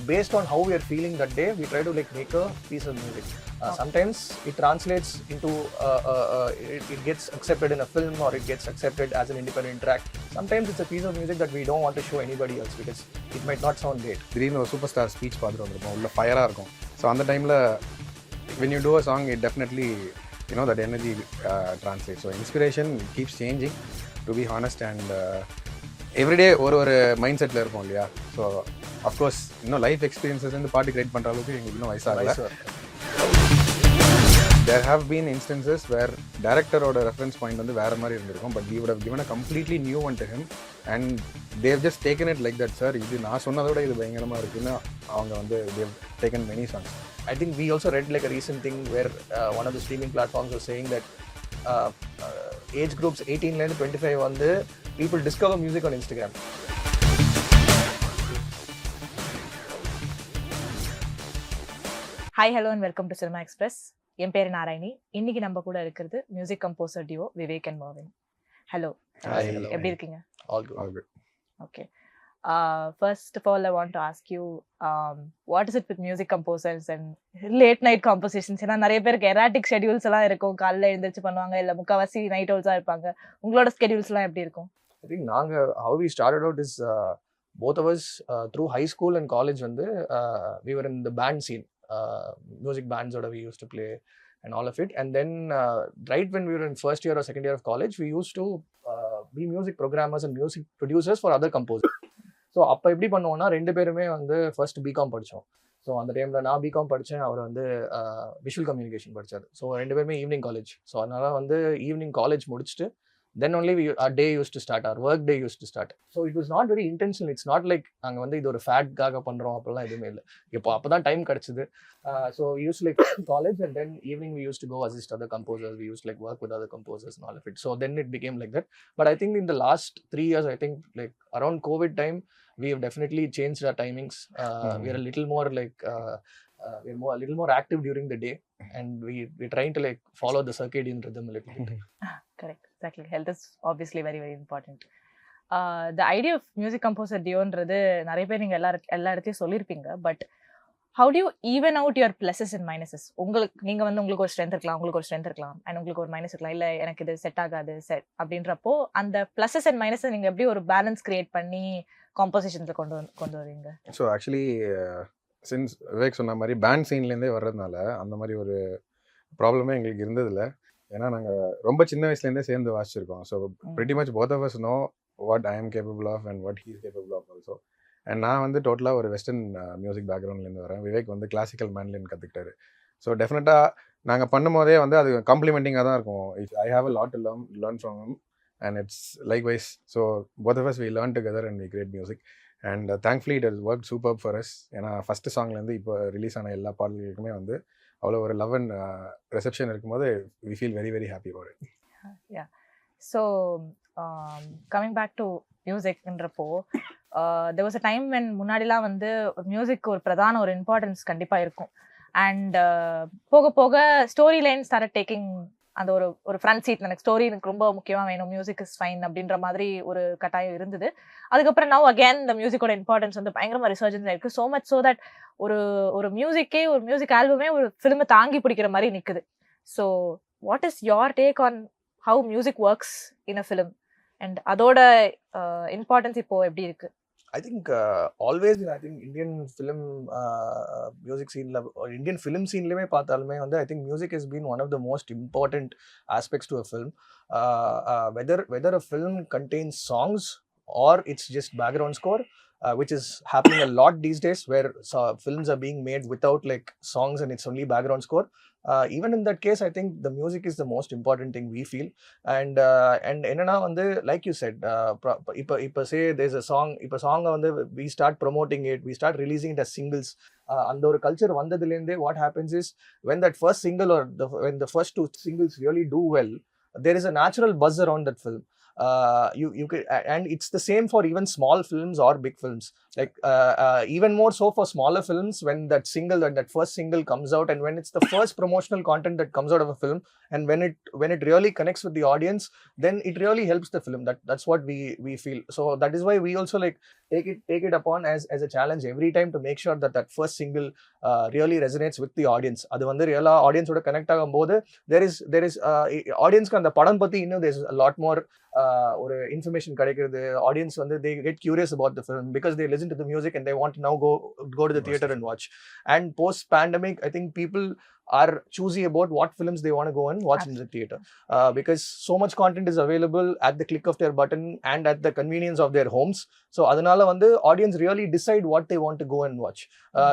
based on how we are feeling that day, we try to like make a piece of music. Sometimes it translates into it gets accepted in a film, or it gets accepted as an independent track. Sometimes it's a piece of music that we don't want to show anybody else because it might not sound great. திடீர்னு ஒரு super star speech பார்த்துட்டு வந்திருப்போம், உள்ள ஃபயராக இருக்கும். So அந்த டைமில் when you do a song, it definitely, you know, that energy translates. So inspiration keeps changing, to be honest, and every day ஒரு mind settle இருக்கும் இல்லையா. ஸோ அஃப்கோர்ஸ் இன்னும் லைஃப் எக்ஸ்பீரியன்ஸஸ் வந்து பாட்டு கிரியேட் பண்ணுற அளவுக்கு எங்களுக்கு இன்னும் வயசாகல. There have been instances where director-ஓட reference point வந்து வேறு மாதிரி இருந்திருக்கும், but we would have given a completely new one to him and they've just taken it like that. Sir, இது நான் சொன்னதோட இது பயங்கரமாக இருக்குன்னு அவங்க வந்து they've taken many songs. I think we also read like a recent thing where one of the streaming platforms was saying that age groups 18 to 25 வந்து people discover music on Instagram. Hi, hello and welcome to Cinema Express. என் பேர் நாராயணி. இன்னைக்கு நம்ம கூட இருக்கிறது music composer duo Vivek-Mervin. Hello. Hello. எப்படி இருக்கீங்க? All good. Okay. First of all, I want to ask you, what is it with music composers and late night compositions? ஏன்னா நிறைய பேருக்கு erratic schedules எல்லாம் இருக்கும், காலைல எழுந்திரிச்சு பண்ணுவாங்க, இல்லை முக்கால்வாசி நைட் ஹவுல்ஸாக இருப்பாங்க. உங்களோட ஸ்கெடியூல்ஸ்லாம் எப்படி இருக்கும்? I think how we started out is both of us through high school and college வந்து we were in the band scene. Music bands that we used to play and all of it, and then right when we were in first year or second year of college, we used to be music programmers and music producers for other composers. So அப்போ எப்படி பண்ணுவோம்னா ரெண்டு பேருமே வந்து first BCom படித்தோம். So அந்த டைமில் நான் பிகாம் படித்தேன், அவர் வந்து விஷுவல் கம்யூனிகேஷன் படித்தார். ஸோ ரெண்டு பேருமே ஈவினிங் காலேஜ். ஸோ அதனால் வந்து ஈவினிங் காலேஜ் முடிச்சுட்டு then only our day used to start, our work day used to start. So it was not very intentional. It's not like நாங்க வந்து இது ஒரு ஃபேட்காக பண்றோம் அப்படிலாம் எதுவுமே இல்லை. அப்போதான் டைம் கிடைச்சது. So we used to like college, and then evening we used to go assist other composers. We used to like work with other composers and all of it. So then it became like that. But I think in the last 3 years, I think like around COVID time, we have definitely changed our timings. We are a little more like we're a little more active during the day, and we're trying to like follow the circadian rhythm a little bit. Correct, exactly. Health is obviously very very important. The idea of music composer டியோன்றது நிறைய பேர் நீங்க எல்லா இடத்தையும் சொல்லியிருப்பீங்க, but how do you even out your pluses and minuses? உங்களுக்கு ஒரு strength இருக்கலாம், உங்களுக்கு ஒரு ஸ்ட்ரென்த் இருக்கலாம், அண்ட் உங்களுக்கு ஒரு மைனஸ் இருக்கலாம், இல்லை எனக்கு இது செட் ஆகாது அப்படின்றப்போ அந்த pluses and minuses நீங்க எப்படி ஒரு பேலன்ஸ் கிரியேட் பண்ணி காம்போசிஷன்ஸை கொண்டு வருவீங்க? ஸோ ஆக்சுவலி சின்ஸ் விவேக் சொன்ன மாதிரி பேண்ட் சீன்லேருந்தே வர்றதுனால அந்த மாதிரி ஒரு ப்ராப்ளமே எங்களுக்கு இருந்ததில்லை. ஏன்னா நாங்கள் ரொம்ப சின்ன வயசுலேருந்தே சேர்ந்து வாசிச்சிருக்கோம். So pretty much both of us know what I am capable of and what he is capable of also. And நான் வந்து டோட்டலாக ஒரு வெஸ்டர்ன் மியூசிக் பேக்ரவுண்ட்லேருந்து வரேன். விவேக் வந்து கிளாசிக்கல் மேன்லின் கற்றுக்கிட்டாரு. ஸோ டெஃபினட்டாக நாங்கள் பண்ணும் போதே வந்து அது காம்ப்ளிமெண்டிங்காக தான் இருக்கும். I have a lot to learn from him and it's likewise. So both of us, we learn together and we create music, and thankfully it has worked superb for us. ஏன்னா first சாங்லேருந்து இப்போ release ஆன எல்லா பாடல்களுக்குமே வந்து அவ்வளோ ஒரு love and reception இருக்கும்போது we feel very very happy about it. Yeah. So coming back to musicன்றப்போ there was a time when முன்னாடிலாம் வந்து மியூசிக் ஒரு பிரதான ஒரு இம்பார்ட்டன்ஸ் கண்டிப்பாக இருக்கும், அண்ட் போக போக ஸ்டோரி லைன் ஸ்டார்ட் டேக்கிங் அந்த ஒரு ஃப்ரண்ட் சீட். எனக்கு ஸ்டோரி எனக்கு ரொம்ப முக்கியமாக வேணும், மியூசிக் இஸ் ஃபைன் அப்படின்ற மாதிரி ஒரு கட்டாயம் இருந்தது. அதுக்கப்புறம் நவ் அகேன் இந்த மியூசிக்கோட இம்பார்ட்டன்ஸ் வந்து பயங்கரமாக ரிசர்ஜன்ஸ் ஆயிருக்கு. ஸோ மச் ஸோ தட் ஒரு மியூசிக் ஆல்பமே ஒரு ஃபிலிமை தாங்கி பிடிக்கிற மாதிரி நிற்குது. So what is your take on how music works in a film, and அதோட இம்பார்ட்டன்ஸ் இப்போ எப்படி இருக்கு? I think always I think Indian film music scene or Indian film scene leme paathalume வந்து I think music has been one of the most important aspects to a film. Whether a film contains songs or it's just background score, which is happening a lot these days, where films are being made without like songs and it's only background score. Even in that case, I think the music is the most important thing we feel. And enna vandu like you said, ipa say there's a song, ipa song vandu we start promoting it, we start releasing it as singles. And ஒரு culture வந்ததுலேருந்தே what happens is when that first single or when the first two singles really do well, there is a natural buzz around that film. You could, and it's the same for even small films or big films, like even more so for smaller films, when that first single comes out, and when it's the first promotional content that comes out of a film, and when it really connects with the audience, then it really helps the film. That's what we feel. So that is why we also like take it upon as a challenge every time to make sure that first single really resonates with the audience. அது வந்து ரியலா ஆடியன்ஸோட connect ஆகும்போது there is ஆடியன்ஸ்க்கு அந்த படம் பத்தி இன்னும் there's a lot more ஒரு இன்ஃபர்மேஷன் கிடைக்கிறது. ஆடியன்ஸ் வந்து they get curious about the film because they listen to the music and they want to now go to the theater and watch. And post pandemic, I think people are choosy about what films they want to go and watch in the theater, because so much content is available at the click of their button and at the convenience of their homes. So adanala vandu audience really decide what they want to go and watch.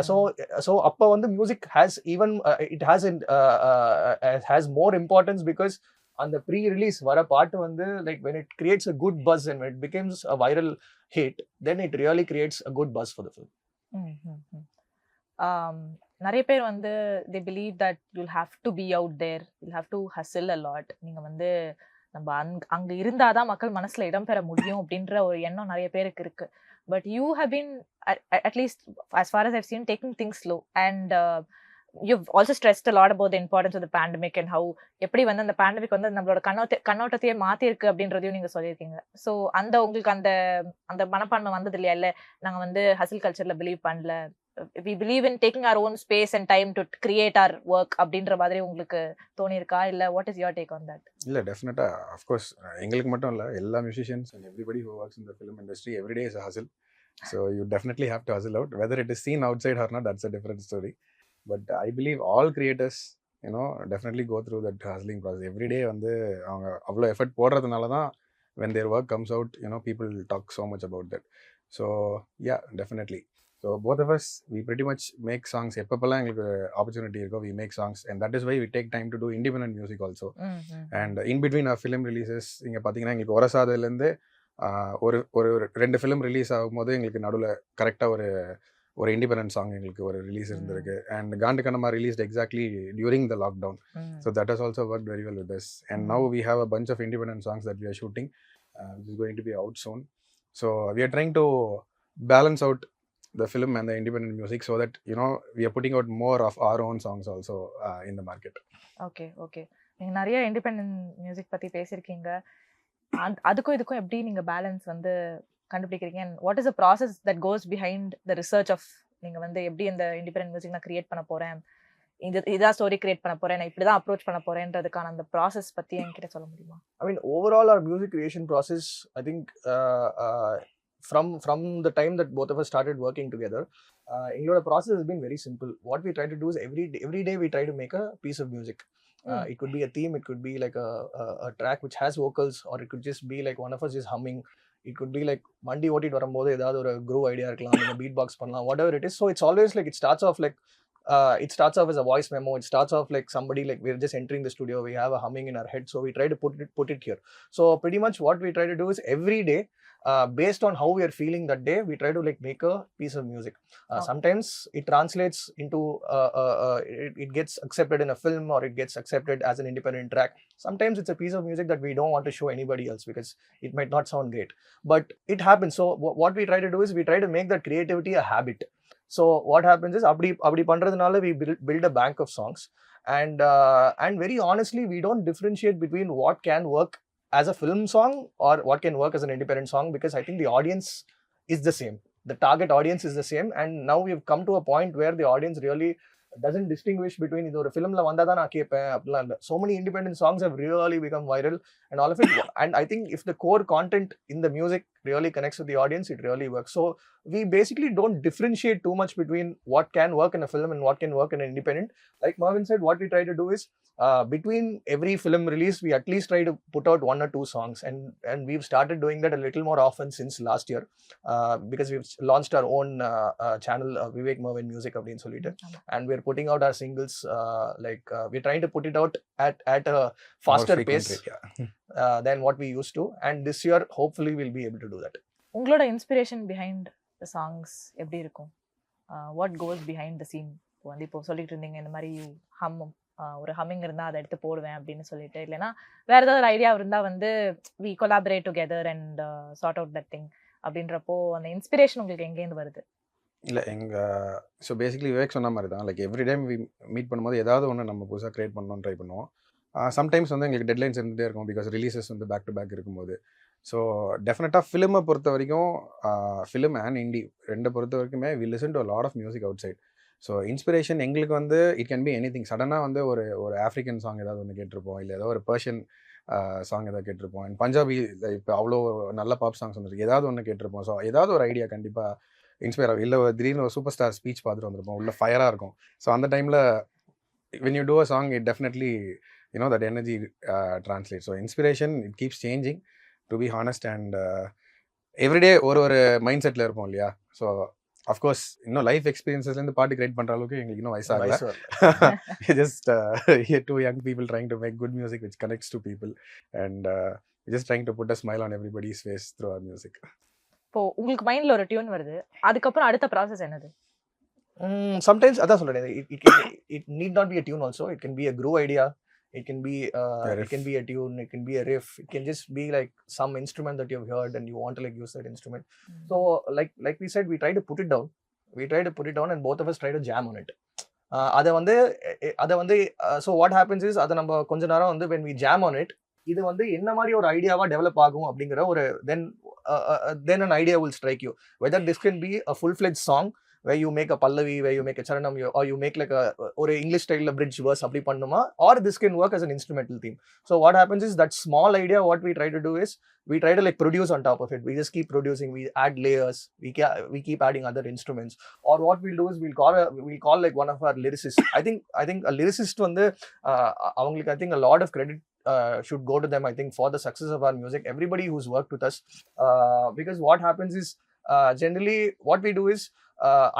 So appa vandu music has even it has more importance, because on the pre-release vara part vandu, like when it creates a good buzz and when it becomes a viral hit, then it really creates a good buzz for the film. நிறைய பேர் வந்து they believe that you'll have to be out there, you'll have to hustle a lot. நீங்க வந்து நம்ம அங்க இருந்தாதான் மக்கள் மனசுல இடம் பெற முடியும் அப்படின்ற ஒரு எண்ணம் நிறைய பேருக்கு இருக்கு. But you have been at least as far as I've seen taking things slow, and you've also stressed a lot about the importance of the pandemic and how எப்படி வந்து அந்த pandemic வந்து நம்மளோட கண்ணோட்டத்தையே மாத்தி இருக்கு அப்படின்றதையும் நீங்க சொல்லியிருக்கீங்க. ஸோ உங்களுக்கு அந்த மனப்பான்மை வந்தது இல்லையா? இல்ல நாங்க வந்து ஹசில் கல்ச்சர்ல பிலீவ் பண்ணல, we believe in taking our own space and time to create our work அப்படின்ற மாதிரி உங்களுக்கு தோணி இருக்கா? இல்ல what is your take on that? இல்ல டெஃபினட்டா of course எங்களுக்கு மட்டும் இல்ல, எல்லா musicians and everybody who works in the film industry, every day is a hustle. So you definitely have to hustle out, whether it is seen outside or not, that's a different story. But I believe all creators, you know, definitely go through that hustling process. Every day வந்து அவங்க அவ்வளோ effort போடுறதுனால தான் when their work comes out, you know, people talk so much about that. So yeah, definitely. So both of us, we pretty much make songs. எப்பப்பெல்லாம் எங்களுக்கு opportunity இருக்கோ, we make songs, and that is why we take time to do independent music also. And in between our film releases, இங்கே பார்த்தீங்கன்னா எங்களுக்கு ஒரசாதுலேருந்து ஒரு 2 film release ஆகும்போது எங்களுக்கு நடுவில் கரெக்டாக ஒரு இண்டிபெண்டன்ட் சாங் எங்களுக்கு ஒரு ரிலீஸ் இருந்திருக்கு. அண்ட் காண்டு கண்ணமா released exactly during the lockdown. So that has also work very well with us. And now we have a bunch of independent songs that we are shooting, which is going to be out soon. So we are trying to balance out the film and the independent music so that, you know, we are putting out more of our own songs also in the market. Okay. நீங்க நிறைய independent music பத்தி பேசியிருக்கீங்க. அதுக்கும் இதுக்கும் எப்படி நீங்க balance வந்து கண்டுபிடிக்கிறீங்க? and what is the process that goes behind the research of நீங்க வந்து எப்படி இந்த இண்டிபெண்டன்ட் மியூசிக் நான் கிரியேட் பண்ண போறேன், இதான் ஸ்டோரி கிரியேட் பண்ண போறேன், நான் இப்படிதான் அப்ரோச் பண்ண போறேன்றதுக்கான அந்த ப்ராசஸ் பத்தி என்கிட்ட சொல்ல முடியுமா? I mean, overall our music creation process, I think from the time that both of us started working together, the process has been very simple. What we try to do is every day we try to make a piece of music. It could be a theme, it could be like a track which has vocals, or it could just be like one of us is humming. It could be like வண்டி ஓட்டிட்டு வரும்போது ஏதாவது ஒரு groove idea இருக்கலாம், நீங்க beat box பண்ணலாம், whatever it is. So it's always like it starts off as a voice memo. It starts off like somebody, like we're just entering the studio, we have a humming in our head, so we try to put it here. So pretty much what we try to do is every day, based on how we are feeling that day, we try to like make a piece of music. Sometimes it translates into it gets accepted in a film, or it gets accepted as an independent track. Sometimes it's a piece of music that we don't want to show anybody else because it might not sound great, but it happens. So what we try to do is we try to make that creativity a habit. So what happens is அப்படி பண்றதுனால we build a bank of songs, and very honestly we don't differentiate between what can work as a film song or what can work as an independent song, because I think the audience is the same, the target audience is the same. And now we've come to a point where the audience really doesn't distinguish between இது ஒரு filmல வந்தா தான் நான் கேட்பேன் அப்படிலாம் இல்ல. So many independent songs have really become viral and all of it. And I think if the core content in the music really connects with the audience, it really works. So we basically don't differentiate too much between what can work in a film and what can work in an independent. Like Mervin said, what we try to do is between every film release, we at least try to put out 1 or 2 songs, and we've started doing that a little more often since last year, because we've launched our own channel, Vivek-Mervin Music அப்படினு சொல்லிட்டு, and we're putting out our singles, we're trying to put it out at a faster pace than what we used to, and this year hopefully we'll be able to do that. உங்களோட inspiration behind the songs எப்படி இருக்கும்? What goes behind the scene? வந்து இப்போ சொல்லிட்டு இருந்தீங்க இந்த மாதிரி ஒரு ஹம்மிங் இருந்தா அதை எடுத்து போடுவேன் அப்படின்னு சொல்லிட்டு, இல்லைன்னா வேற ஏதாவது ஐடியா இருந்தா வந்து we collaborate together and sort out that thing அப்படின்றப்போ அந்த இன்ஸ்பிரேஷன் உங்களுக்கு எங்கேருந்து வருது? இல்லை ஸோ பேசிக்கலி விவேக் சொன்ன மாதிரி தான், லைக் எவ்ரி டைம் மீட் பண்ணும்போது ஏதாவது ஒன்று நம்ம புதுசாக க்ரியேட் பண்ணணும்னு ட்ரை பண்ணுவோம். சம்டைம்ஸ் வந்து எங்களுக்கு டெட்லைன்ஸ் இருந்துகிட்டே இருக்கும், பிகாஸ் ரிலீசஸ் வந்து பேக் டு பேக் இருக்கும்போது. ஸோ டெஃபினட்டாக ஃபிலிமை பொறுத்த வரைக்கும் ஃபிலிம் அண்ட் இண்டி ரெண்டை பொறுத்த வரைக்குமே we listen to lot of music outside. So inspiration எங்களுக்கு வந்து it can be anything. சடனாக வந்து ஒரு ஆஃப்ரிக்கன் சாங் ஏதாவது ஒன்று கேட்டிருப்போம், இல்லை ஏதோ ஒரு பர்ஷியன் சாங் ஏதாவது கேட்டிருப்போம், அண்ட் பஞ்சாபி இப்போ அவ்வளோ நல்ல பாப் சாங்ஸ் வந்துருக்கு, ஏதாவது ஒன்று கேட்டிருப்போம். ஸோ ஏதாவது ஒரு ஐடியா கண்டிப்பாக இன்ஸ்பயர் ஆகும். இல்லை திடீர்னு ஒரு சூப்பர் ஸ்டார் ஸ்பீச் பார்த்துட்டு வந்திருப்போம், உள்ள ஃபயராக இருக்கும். ஸோ அந்த டைமில் when you do a song, it definitely, that energy translates. So inspiration, it keeps changing, to be honest, and every day ஒரு மைண்ட் இருப்போம் இல்லையா. ஸோ அஃப்கோர்ஸ் இன்னும் லைஃப் எக்ஸ்பீரியன்ஸஸ்லேருந்து பாட்டு கிரியேட் பண்ணுற அளவுக்கு எங்களுக்கு இன்னும் வயசாகல. Just too young people trying to make good music which connects to people and just trying to put a smile on everybody's face through our music. இப்போ உங்களுக்கு மைண்டில் ஒரு டியூன் வருது, அதுக்கப்புறம் அடுத்த ப்ராசஸ் என்னது? Sometimes அதான் சொல்றேன், it need not be a tune also. It can be a groove idea, it can be a tune, it can be a riff, it can just be like some instrument that you've heard and you want to like use that instrument. So like we said, we try to put it down and both of us try to jam on it. அதை வந்து so what happens is அதை நம்ம கொஞ்ச நேரம் வந்து when we jam on it, இது வந்து என்ன மாதிரி ஒரு ஐடியாவா டெவலப் ஆகும் அப்படிங்கிற ஒரு then an idea will strike you, whether this can be a full-fledged song where you make a pallavi, where you make a charanam, or you make like or English style bridge verse appadi pannuma, or this can work as an instrumental theme. So what happens is that small idea, what we try to do is we try to like produce on top of it. We just keep producing, we add layers, we keep adding other instruments. Or what we'll do is we'll call like one of our lyricists. I think a lyricist வந்து அவங்களுக்கு I think a lot of credit should go to them, I think, for the success of our music. Everybody who's worked with us, because what happens is generally what we do is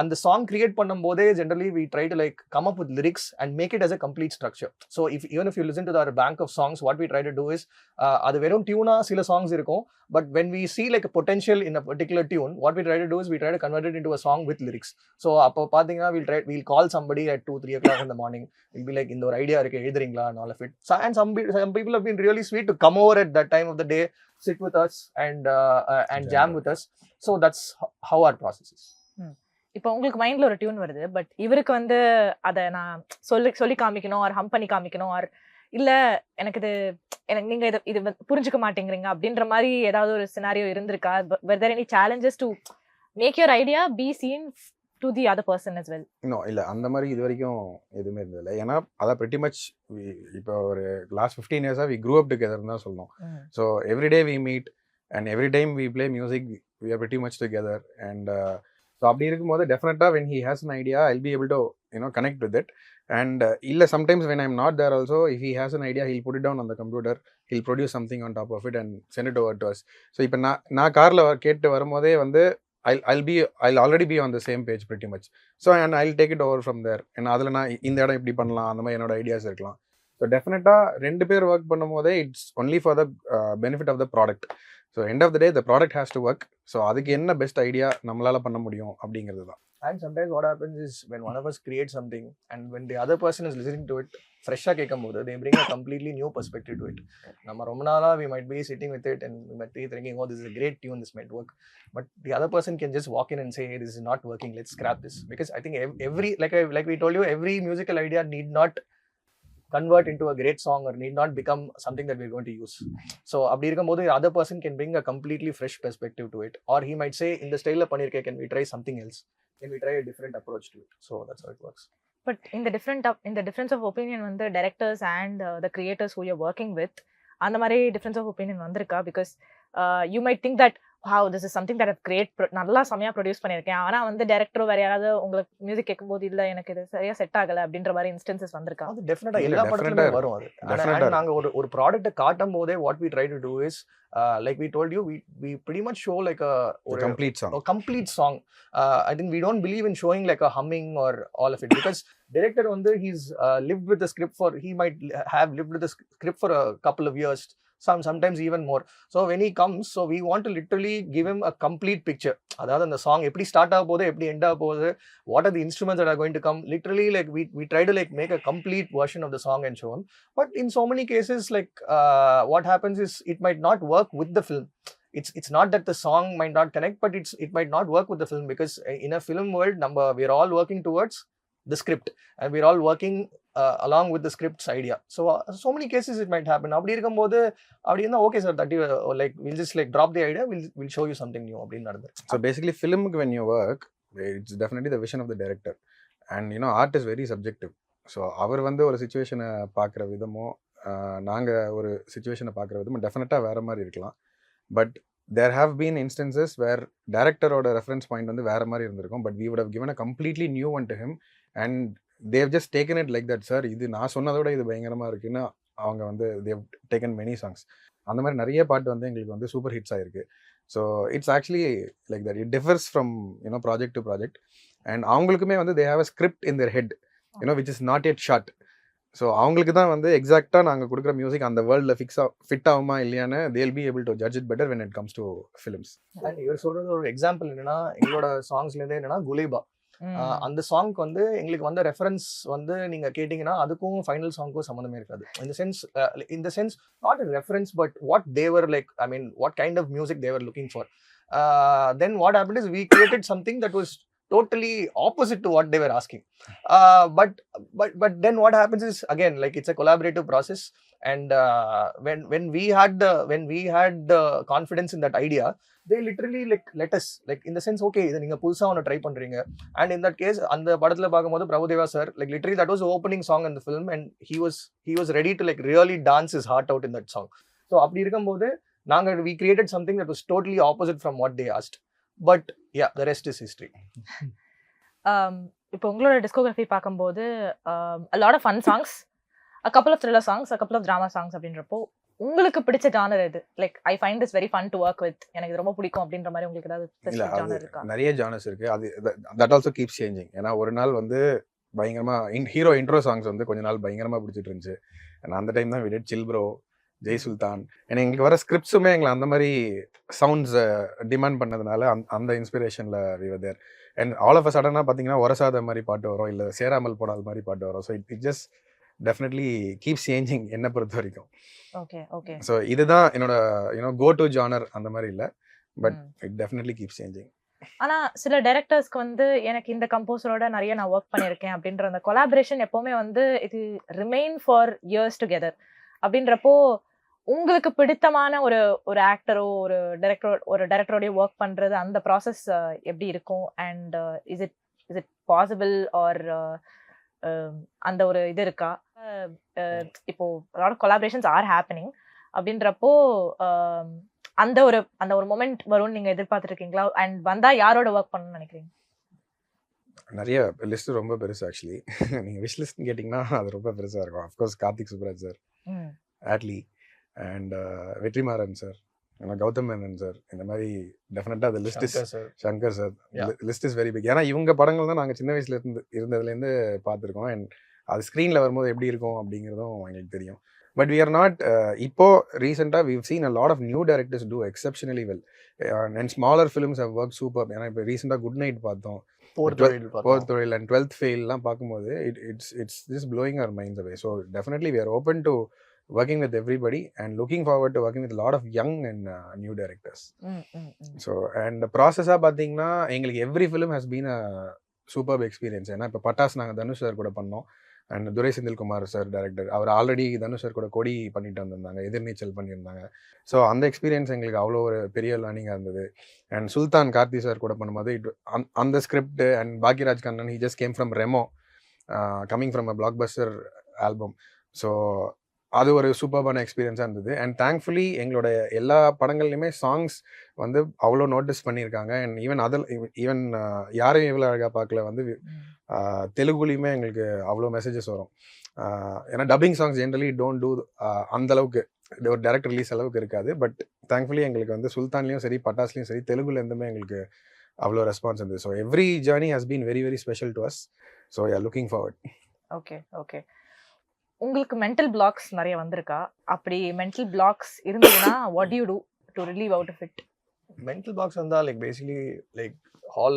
அந்த song create பண்ணும் போதே generally we try to like come up with lyrics and make it as a complete structure. So even if you listen to our bank of songs, what we try to do is அது வெறும் tuna சில songs இருக்கும், but when we see like a potential in a particular tune, what we try to do is we try to convert it into a song with lyrics. So அப்போ பாத்தீங்கன்னா we'll call somebody at 2-3 o'clock in the morning, we'll be like, இந்த ஒரு idea இருக்கு, எழுதுறீங்களா, and all of it. So, and some people have been really sweet to come over at that time of the day, sit with us and jam with us. So that's how our process is. இப்போ உங்களுக்கு மைண்ட்ல ஒரு tune வருது, but இவருக்கு வந்து அதை நான் சொல்லி காமிக்கணும், ஆர் ஹம் பண்ணி காமிக்கணும், ஆர் இல்ல எனக்கு நீங்க இது புரிஞ்சுக்க மாட்டேங்கிறீங்க அப்படின்ற மாதிரி ஏதாவது ஒரு சினாரியோ இருந்திருக்கா? were there any challenges to make your idea be seen to the other person as well? இல்ல அந்த மாதிரி இது வரைக்கும் எதுவுமே இருந்ததில்லை. ஏன்னா அதான் pretty much இப்போ ஒரு last 15 years we grew up together தான் சொல்லணும். So every day we meet and every time we play music we are pretty much together, and so அப்படி இருக்கும்போது டெஃபினட்டாக when he has an idea I'll be able to connect with it. And இல்லை sometimes when I'm not there also, if he has an idea he'll put it down on the computer, he'll produce something on top of it and send it over to us. So இப்போ நான் காரில் கேட்டு வரும்போதே வந்து I'll already be on the same page pretty much. So and I'll take it over from there. ஏன்னா அதில் நான் இந்த இடம் இப்படி பண்ணலாம், அந்த மாதிரி என்னோட ஐடியாஸ் இருக்கலாம். ஸோ டெஃபினட்டாக ரெண்டு பேர் ஒர்க் பண்ணும் போதே it's only for the benefit of the product. So end of the day the product has to work. So அதுக்கு என்ன பெஸ்ட் ஐடியா நம்மளால பண்ண முடியும் அப்படிங்கிறது தான். And sometimes what happens is when one of us creates something and when the other person is listening to it, ஃப்ரெஷ்ஷாக கேட்கும் போது they bring a completely new perspective to it. நம்ம ரொம்ப நாளாக we might be sitting with it and we might be thinking, oh, this is a great tune, this might work. But the other person can just walk in and say, hey, this is not working, let's scrap this. Because I think every like we told you, every musical idea need not convert into a great song or need not become something that we're going to use. So அப்படி இருக்கும்போது the other person can bring a completely fresh perspective to it, or he might say, in the style of பண்ணிருக்கேன், can we try something else, can we try a different approach to it. So that's how it works. But in the difference of opinion வந்து directors and the creators who you're working with, அந்த மாதிரி difference of opinion வந்திருக்கா? Because you might think that wow, this is something that I've நல்லா செமையா produce பண்ணியிருக்கேன், ஆனா வந்து டைரக்டரோ வேற யாராவது உங்களுக்கு மியூசிக் கேட்கும்போது இல்ல எனக்கு இது சரியா செட் ஆகல அப்படின்ற மாதிரி இன்ஸ்டன்சஸ் வந்திருக்கா? அது டெஃபினட்டா எல்லா படத்துலயுமே வரும். அது நாங்க ஒரு ப்ராடக்ட்டை காட்டும் போதே what we try to do is like we told you, we pretty much show like a complete song. I think we don't believe in showing like a humming or all of it, because director வந்து he's lived with the script for, he might have lived with the script for a couple of years, sometimes even more. So when he comes, so we want to literally give him a complete picture. அதாவது அந்த song எப்படி start ஆக போகுது, எப்படி end ஆக போகுது, what are the instruments that are going to come, literally like we try to like make a complete version of the song and show him. But in so many cases, like what happens is it might not work with the film. It's not that the song might not connect, but it might not work with the film, because in a film world we're all working towards the script and we're all working along with the script's idea. So many cases it might happen. அப்படி இருக்கும்போது அப்படி இருந்தா okay sir, that like we'll just like drop the idea, we'll show you something new அப்படின்னு நடந்து. So basically film when you work, it's definitely the vision of the director, and you know art is very subjective. So அவர் வந்து ஒரு சிச்சுவேஷனை பார்க்குற விதமோ நாங்கள் ஒரு சிச்சுவேஷனை பார்க்குற விதமோ டெஃபினட்டாக வேறு மாதிரி இருக்கலாம். But there have been instances where director-ஓட reference point வந்து வேறு மாதிரி இருந்திருக்கும், but we would have given a completely new one to him and they've just taken it like that. Sir, இது நான் சொன்னதோட இது பயங்கரமாக இருக்குன்னு அவங்க வந்து they've taken many songs. அந்த மாதிரி நிறைய பாட்டு வந்து எங்களுக்கு வந்து சூப்பர் ஹிட்ஸ் ஆயிருக்கு. So it's actually like that, it differs from you know project to project. And அவங்களுக்குமே வந்து they have a script in there head, you know which is not yet short. So அவங்களுக்கு தான் வந்து எக்ஸாக்டாக நாங்கள் கொடுக்குற மியூசிக் அந்த வேர்ல்டில் ஃபிட் ஆகுமா இல்லையான்னு they'll be able to judge it better when it comes to films. And இவர் சொல்கிறது ஒரு எக்ஸாம்பிள் என்னன்னா, எங்களோட சாங்ஸ்லேருந்தே என்னன்னா குலேபா அந்த சாங்க்கு வந்து எங்களுக்கு வந்த ரெஃபரன்ஸ் வந்து நீங்க கேட்டீங்கன்னா அதுக்கும் ஃபைனல் சாங்க்கும் சம்மந்தமே இருக்காது. இந்த sense not a reference but what they were like, I mean what kind of music they were looking for. Then what happened is we created something that was totally opposite to what they were asking. But then what happens is, again, like it's a collaborative process, and when we had the confidence in that idea, they literally like let us, like in the sense, okay, idu neenga pulsa ona try pandringa. And in that case and படத்துல பாக்கும்போது Prabhudeva sir, like literally that was the opening song in the film, and he was ready to like really dance his heart out in that song. So அப்படி இருக்கும்போது நாங்க we created something that was totally opposite from what they asked. But yeah, the rest is history. இப்போ உங்களோட discography பார்க்கும்போது a lot of fun songs, a couple of thriller songs, a couple of drama songs அப்படின்றப்போ உங்களுக்கு பிடிச்ச genre எது? Like I find this very fun to work with, எனக்கு இது ரொம்ப பிடிக்கும் அப்படின்ற மாதிரி உங்களுக்கு ஏதாவது ஸ்பெசிஃபிக் ஜானர் இருக்கா? நிறைய ஜானர்ஸ் இருக்கு. அது தட் ஆல்சோ கீப்ஸ் சேஞ்சிங். ஏன்னா ஒரு நாள் வந்து பயங்கரமா ஹீரோ இன்ட்ரோ சாங்ஸ் வந்து கொஞ்ச நாள் பயங்கரமா பிடிச்சிட்டு இருந்துச்சு. அந்த டைம் தான் விடட் சில் ப்ரோ, ஜெய் சுல்தான், ஏன்னா எங்களுக்கு வர ஸ்கிரிப்ட்ஸுமே எங்களை அந்த மாதிரி சவுண்ட்ஸ் டிமாண்ட் பண்ணதுனால அந்த இன்ஸ்பிரேஷனில் we were there. And all of a சடனாக பார்த்தீங்கன்னா ஒரசாத மாதிரி பாட்டு வரும், இல்லை சேராமல் போடாத மாதிரி பாட்டு வரும். So it just definitely keeps changing என்னை பொறுத்த வரைக்கும். Okay okay. ஸோ இதுதான் என்னோட கோ டு ஜானர் அந்த மாதிரி இல்லை, but it definitely keeps changing. ஆனா சில டைரக்டர்ஸ்க்கு வந்து எனக்கு இந்த கம்போசரோட நிறைய நான் ஒர்க் பண்ணியிருக்கேன் அப்படின்ற அந்த கொலாபரேஷன் எப்பவுமே வந்து இது ரிமைன் ஃபார் இயர்ஸ் டுகெதர். அப்படின்றப்போ உங்களுக்கு பிடித்தமான ஒரு ஆக்டரோ ஒரு டைரக்டரோடய ஒர்க் பண்றது அந்த ப்ராசஸ் எப்படி இருக்கும்? And is it possible R அந்த ஒரு இது இருக்கா? இப்போ கொலாபரேஷன்ஸ் ஆர் ஹேப்பனிங் அப்படின்றப்போ அந்த ஒரு மொமெண்ட் வரும்னு நீங்க எதிர்பார்த்துட்டு இருக்கீங்களா? அண்ட் வந்தா யாரோட ஒர்க் பண்ணணும்னு நினைக்கிறீங்க? நிறைய லிஸ்ட் ரொம்ப பெருசு ஆக்சுவலி. நீங்க விஷ் லிஸ்ட் கேட்டிங்கன்னா அது ரொம்ப பெருசா இருக்கும். Of course Karthik Subbaraj sir, Atlee and Vetrimaaran sir, Gautham Menon sir, இந்த மாதிரி டெஃபினட்டாக அது list is Shankar sir, list is very big. ஏன்னா இவங்க படங்கள் தான் நாங்கள் சின்ன வயசுல இருந்ததுலேருந்து பார்த்துருக்கோம். அண்ட் அது ஸ்க்ரீனில் வரும்போது எப்படி இருக்கும் அப்படிங்கிறதும் எங்களுக்கு தெரியும். பட் வி ஆர் நாட் இப்போ ரீசெண்டாக we've seen a lot of new directors do exceptionally well, and smaller films have worked super. ஏன்னா இப்போ ரீசெண்டாக குட் நைட் பார்த்தோம், போர் தொழில் அண்ட் 12th ஃபெயில்லாம் பார்க்கும்போது it's just blowing our minds away. So definitely we are open to working with everybody and looking forward to working with a lot of young and new directors. So and process-ஆ பார்த்தீங்கன்னா எங்களுக்கு every film has been a superb experience. ஏன்னா இப்போ பட்டாஸ் நாங்கள் Dhanush sir கூட பண்ணோம், and Durai Senthilkumar sir director, அவர் already Dhanush sir கூட கொடி பண்ணிட்டு வந்திருந்தாங்க, எதிர்நீச்சல் பண்ணியிருந்தாங்க. ஸோ அந்த எக்ஸ்பீரியன்ஸ் எங்களுக்கு அவ்வளோ ஒரு பெரிய லேர்னிங்காக இருந்தது. அண்ட் சுல்தான் கார்த்தி சார் கூட பண்ணும்போது அந்த script and Bhagyaraj Kannan, he just came from Remo, coming from a black Bastar album. So அது ஒரு சூப்பர்பான எக்ஸ்பீரியன்ஸாக இருந்தது. அண்ட் தேங்க்ஃபுல்லி எங்களோட எல்லா படங்கள்லையுமே சாங்ஸ் வந்து அவ்வளோ நோட்டீஸ் பண்ணியிருக்காங்க. அண்ட் ஈவன் யாரையும் இவ்வளோ அழகாக பார்க்கல வந்து தெலுங்குலேயுமே எங்களுக்கு அவ்வளோ மெசேஜஸ் வரும். ஏன்னா dubbing songs generally don't do அந்தளவுக்கு ஒரு டைரக்ட் ரிலீஸ் அளவுக்கு இருக்காது. பட் தேங்க்ஃபுல்லி எங்களுக்கு வந்து சுல்தான்லேயும் சரி பட்டாஸ்லேயும் சரி தெலுங்குலேருந்துமே எங்களுக்கு அவ்வளோ ரெஸ்பான்ஸ் இருந்தது. So every journey has been very very special to us. So you are looking forward. Okay okay. உங்களுக்கு மென்டல் பிளாக்ஸ் நிறைய வந்திருக்கா? அப்படி மென்டல் பிளாக்ஸ் இருந்ததுன்னா what do you to relieve out of it? mental blocks on the like basically like hall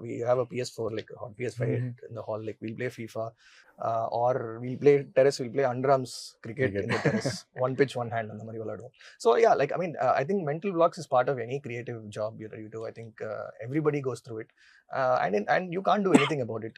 we have a PS4 like a PS5 in the hall, like we'll play FIFA or we'll play terrace, we'll play underarms cricket in the terrace, one pitch one hand and the mari viladum. So yeah, like I mean I think mental blocks is part of any creative job you do. I think everybody goes through it, and you can't do anything about it.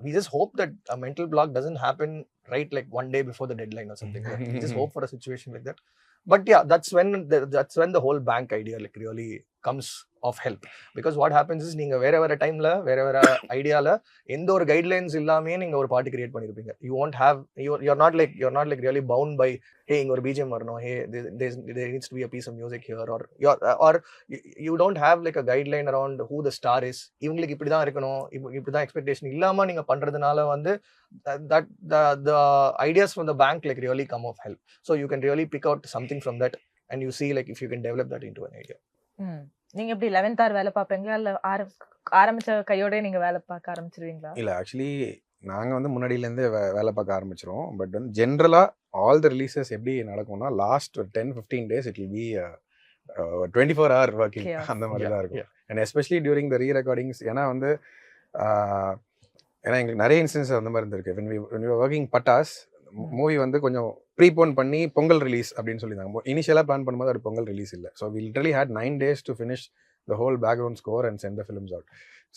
We just hope that a mental block doesn't happen right like one day before the deadline or something. We just hope for a situation like that. But yeah, that's when the whole bank idea like really comes of help, because what happens is நீங்க வேற வேற டைம்ல வேற வேற ஐடியால எந்த ஒரு guidelines இல்லாமே நீங்க ஒரு பாட்டு கிரியேட் பண்ணிருப்பீங்க. You won't have you're not like really bound by hey இங்க ஒரு BGM வரணும், hey there needs to be a piece of music here, or you don't have like a guideline around who the star is. இவங்களுக்கு இப்படி தான் இருக்கணும், இப்படி தான் expectation இல்லாம நீங்க பண்றதுனால வந்து that the ideas from the bank like really come of help. So you can really pick out something from that and you see like if you can develop that into an idea. நீங்க எப்படி 11th hour வேலை பார்ப்பீங்களா இல்ல ஆரம்பிச்ச கையோட நீங்க வேலை பார்க்க ஆரம்பிச்சிருவீங்களா? இல்ல ஆக்சுவலி நாங்க வந்து முன்னாடியில இருந்தே வேலை பார்க்க ஆரம்பிச்சிரும். பட் வந்து ஜென்ரலா ஆல் தி ரிலீசஸ் எப்படி நடக்கும்னா last 10-15 days it will be 24 hour working அந்த மாதிரி தான் இருக்கும். And especially during the rerecordings. ஏன்னா வந்து ஏன்னா எங்களுக்கு நிறைய இன்சிடென்ட்ஸ் அந்த மாதிரி இருந்திருக்கு. when we were working Pattas movie வந்து கொஞ்சம் ப்ரீபோன் பண்ணி பொங்கல் ரிலீஸ் அப்படின்னு சொல்லியிருந்தாங்க. இனிஷியலாக பிளான் பண்ணும்போது அது பொங்கல் ரிலீஸ் இல்லை. So we literally had 9 days to finish the whole background score and send the films out.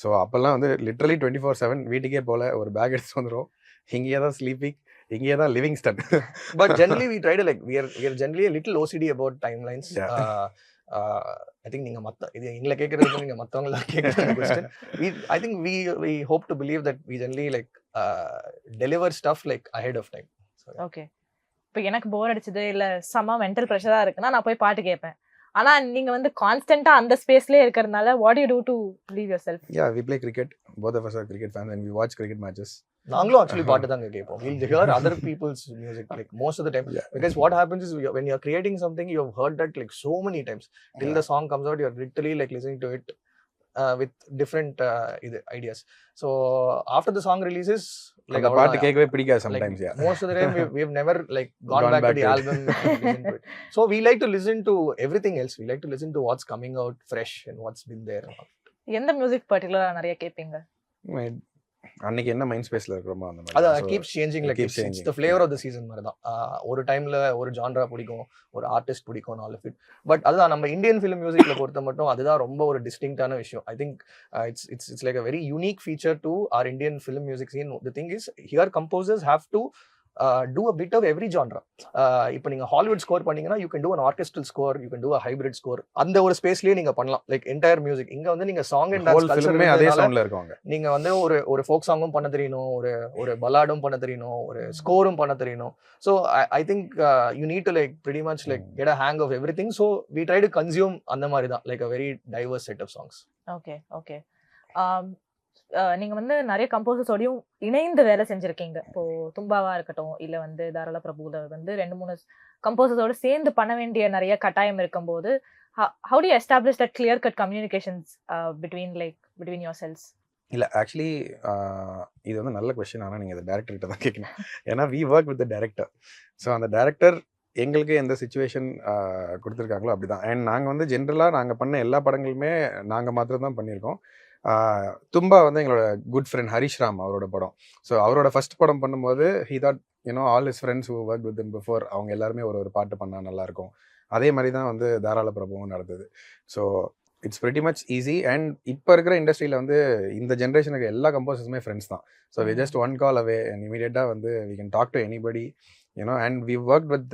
So அப்போல்லாம் வந்து லிட்டரலி 24/7 வீட்டுக்கே போல ஒரு பேக் எடுத்து வந்துடும். இங்கேயே தான் ஸ்லீப்பிங், இங்கேயே தான் லிவிங் ஸ்டன். But generally we try to like we are generally a little OCD about timelines. I think நீங்க இது எங்களை கேட்கறது நீங்க மற்றவங்கள கேட்குற question. I think we hope to believe that we generally like deliver stuff like ahead of time. Okay. இப்போ எனக்கு போர் அடிச்சது இல்ல செம மென்டல் ப்ரெஷரா இருக்குன்னா நான் போய் பாட்டு கேட்பேன். ஆனா நீங்க வந்து கான்ஸ்டன்ட்டா அந்த ஸ்பேஸ்லயே இருக்கறனால what do you do to relieve yourself? Yeah, we play cricket. Both of us are cricket fans and we watch cricket matches. நாங்களும் actually பாட்டு தாங்க கேட்போம். We'll hear other people's music like most of the time. Because what happens is when you're creating something, you have heard that like so many times. Till the song comes out, you're literally like listening to it with different ideas. So after the song releases, like பாட்டு கேட்கவே பிடிக்காது sometimes. Like, most of the time we've never like gone back to the album and listened to it. So we like to listen to everything else. We like to listen to what's coming out fresh and what's been there. எந்த music பர்టిక్యులரா நிறைய கேட்பீங்க? அன்னைக்கு என்ன mind ஸ்பேஸ்ல இருக்கறோமோ அந்த மாதிரி. அது keeps changing like it's the flavor of the season மாதிரி தான். ஒரு டைம்ல ஒரு ஜானரா பிடிக்கும், ஒரு ஆர்டிஸ்ட் பிடிக்கும், all of it. பட் அதுதான் நம்ம இந்தியன் ஃபிலிம் மியூசிக்ல பொறுத்த மட்டும் அதுதான் ரொம்ப ஒரு டிஸ்டிங்க்டான விஷயம். I think it's like a very unique feature to our Indian film music scene. The thing is here composers have to do a bit of every genre. இப்போ நீங்க ஹாலிவுட் ஸ்கோர் பண்ணீங்கன்னா you can do an orchestral score, you can do a hybrid score. அந்த ஒரு ஸ்பேஸ்லயே நீங்க பண்ணலாம் like entire music. இங்க வந்து நீங்க சாங் அண்ட் டான்ஸ் கல்ச்சர்மே அதே சவுண்ட்ல இருக்காங்க. நீங்க வந்து ஒரு ஃபோக் சாங்கும் பண்ண தெரியணும், ஒரு பலாடும் பண்ண தெரியணும், ஒரு ஸ்கோரும் பண்ண தெரியணும். So I think you need to like pretty much like get a hang of everything. So we try to consume அந்த மாதிரி தான் like a very diverse set of songs. Okay. நீங்க வந்து நிறைய கம்போசர்ஸோடையும் இணைந்து வேலை செஞ்சிருக்கீங்க. இப்போ தும்பாவா இருக்கட்டும் இல்ல வந்து தாராள பிரபுல வந்து 2-3 கம்போசர்ஸோட சேர்ந்து பண்ண வேண்டிய நிறைய கட்டாயம் இருக்கும்போது how do you establish that clear cut communications between yourselves? இல்ல ஆக்சுவலி இது வந்து நல்ல கொஸ்டின். ஆனால் நீங்கள் அதை டேரக்டர் கிட்ட தான் கேட்கணும். ஏன்னா we work with the director. So அந்த டேரக்டர் எங்களுக்கு எந்த சுச்சுவேஷன் கொடுத்துருக்காங்களோ அப்படி தான். அண்ட் நாங்கள் வந்து ஜென்ரலாக நாங்கள் பண்ண எல்லா படங்களுமே நாங்கள் மாத்திரம் தான் பண்ணியிருக்கோம். தும்பா வந்து எங்களோட குட் ஃப்ரெண்ட் ஹரிஷ் ராம் அவரோட படம். ஸோ அவரோட ஃபர்ஸ்ட் படம் பண்ணும்போது he thought all his friends who worked with him before அவங்க எல்லாருமே ஒரு பாட்டு பண்ணால் நல்லாயிருக்கும். அதே மாதிரி தான் வந்து தாராள பிரபுவும் நடந்தது. So it's pretty much easy. And இப்போ இருக்கிற இண்டஸ்ட்ரியில் வந்து இந்த ஜென்ரேஷனுக்கு எல்லா கம்போசர்ஸுமே ஃப்ரெண்ட்ஸ் தான். So we just one call away and immediately வந்து we can talk to anybody. And we've worked with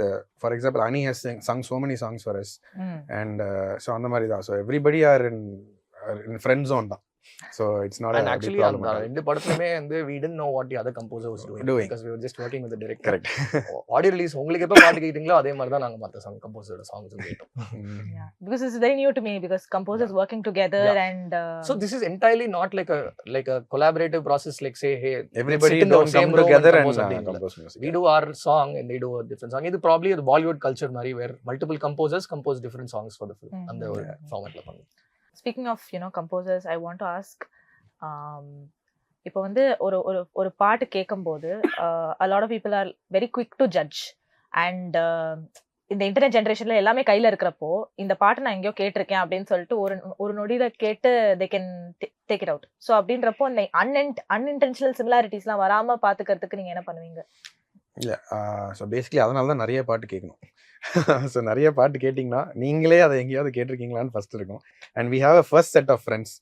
for example Ani has sung so many songs for us. And so அந்த மாதிரி தான். So everybody are in friend zone தான். So it's not and a actually big problem. ரெண்டு படத்துலயுமே வந்து we didn't know what the other composer was doing because we were just working with the director. Correct. Audio release உங்களுக்கு எப்ப பாட்டு கேட்டீங்களோ அதே மாதிரி தான் நாங்க மத்த song composer songs கேட்டோம். Yeah, because it's very new to me because composers working together. And so this is entirely not like a collaborative process like say hey everybody don't come together and compose music. We do our song and they do a different song. இது probably the Bollywood culture மாதிரி where multiple composers compose different songs for the film. அந்த ஒரு ஃபார்மட்ல பண்ணுவோம். Speaking of composers, I want to ask இப்போ வந்து ஒரு பாட்டு கேட்கும்போது a lot of people are very quick to judge and இந்த இன்டர்நெட் ஜென்ரேஷன்ல எல்லாமே கையில இருக்கிறப்போ இந்த பாட்டு நான் எங்கேயோ கேட்டிருக்கேன் அப்படின்னு சொல்லிட்டு ஒரு நொடியில கேட்டு they can take it out. So அப்படின்றப்போ இந்த அன்இன்டென்ஷனல் சிமிலாரிட்டிஸ்லாம் வராம பாத்துக்கிறதுக்கு நீங்க என்ன பண்ணுவீங்க? இல்லை, ஸோ பேசிக்கலி அதனால தான் நிறைய பாட்டு கேட்கணும். ஸோ நிறைய பாட்டு கேட்டிங்கன்னா நீங்களே அதை எங்கேயாவது கேட்டிருக்கீங்களான்னு ஃபர்ஸ்ட் இருக்கும். And we have a first set of friends,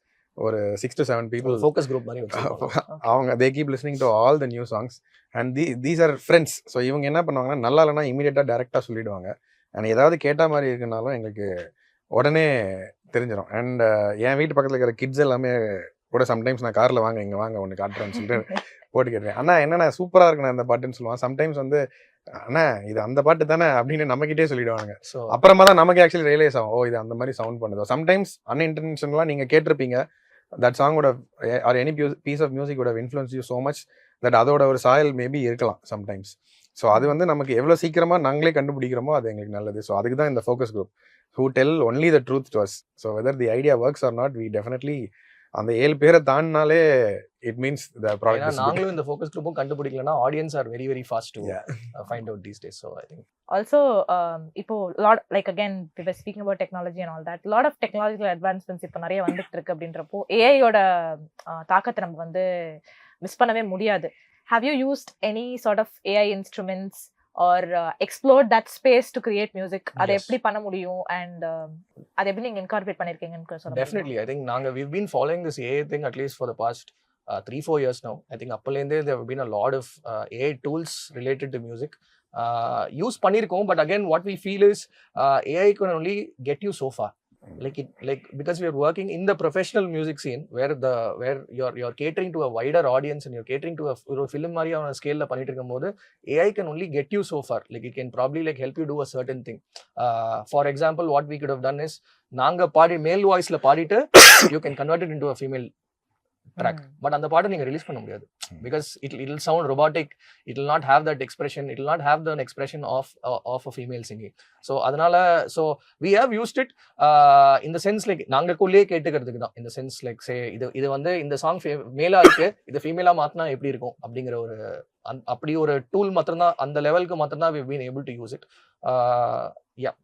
ஒரு 6 to 7 people, ஃபோக்கஸ் குரூப் மாதிரி வச்சிருப்பாங்க. அவங்க they keep listening to all the new songs and these are friends. So இவங்க என்ன பண்ணுவாங்கன்னா நல்லா இல்லைனா இமீடியட்டாக டேரெக்டாக சொல்லிடுவாங்க. அண்ட் ஏதாவது கேட்டால் மாதிரி இருக்குனாலும் எங்களுக்கு உடனே தெரிஞ்சிடும். அண்ட் என் வீட்டு பக்கத்தில் இருக்கிற கிட்ஸ் எல்லாமே கூட சம்டைம்ஸ் நான் காரில் வாங்க இங்கே வாங்க ஒன்று காட்டுறேன்னு சொல்லிட்டு போட்டு கேட்டுருவேன். அண்ணா என்னண்ணா சூப்பராக இருக்குண்ணா இந்த பாட்டுன்னு சொல்லுவான். சம்டைம்ஸ் வந்து அண்ணா இது அந்த பாட்டு தானே அப்படின்னு நம்மகிட்டே சொல்லிடுவாங்க. ஸோ அப்புறமா தான் நமக்கு ஆக்சுவலி ரியலைஸ் ஆகும், ஓ இது அந்த மாதிரி சவுண்ட் பண்ணுதோ. சம்டைம்ஸ் அன்இன்டென்ஷனலாக நீங்கள் கேட்டிருப்பீங்க, that song would have or any piece of music would have influenced you so much that அதோட ஒரு சாயல் மேபி இருக்கலாம் சம்டைம்ஸ். ஸோ அது வந்து நமக்கு எவ்வளோ சீக்கிரமாக நாங்களே கண்டுபிடிக்கிறோமோ அது எங்களுக்கு நல்லது. ஸோ அதுக்கு தான் இந்த focus group who tell only the truth to us. So whether the idea works or not, we definitely அந்த 7 பேரை தாண்டினாலே it means the product is good. நாங்களும் இந்த ஃபோக்கஸ் குரூப்பும் கண்டுபிடிக்கலனா audience are very very fast to find out these days. So I think also இப்போ lot like again we were speaking about technology and all that, lot of technological advancements இப்போ நிறைய வந்துட்டு இருக்கு. அப்படின்றப்போ AI யோட தாக்கத்தை நம்ம வந்து மிஸ் பண்ணவே முடியாது. Have you used any sort of AI instruments or explored that space to create music? அதை எப்படி பண்ண முடியும் and அதை எப்படி நீங்க incorporate பண்ணிருக்கீங்கன்னு சொல்லுங்க. Definitely, I think we've been following this AI thing at least for the past 3-4 years now. I think அப்பலேருந்தே there have been a lot of AI tools related to music use பண்ணிருக்கோம். But again what we feel is AI can only get you so far. Like because we are working in the professional music scene where you're catering to a wider audience and you're catering to a film மாதிரி on a scale la பண்ணிட்டு இருக்கும்போது AI can only get you so far. Like it can probably like help you do a certain thing. For example, what we could have done is நாங்க பாடி மேல் வாய்ஸ்ல பாடிட்டு you can convert it into a female track. But அந்த பாட்டை நீங்க release பண்ண முடியாது because it will sound robotic, it will not have that expression, it will not have the expression of a female singing. So அதனால so we have used it in the sense like நாங்கக்குள்ளே கேட்டுக்கிறதுக்கு தான். in the sense like say இது வந்து இந்த song மேலா இருக்கு, இது ஃபீமேலா மாத்தினா எப்படி இருக்கும் அப்படிங்கிற ஒரு அப்படி ஒரு டூல் மாத்திரம் தான், அந்த லெவலுக்கு மாத்திரம் தான் we've been able to use it. Yeah.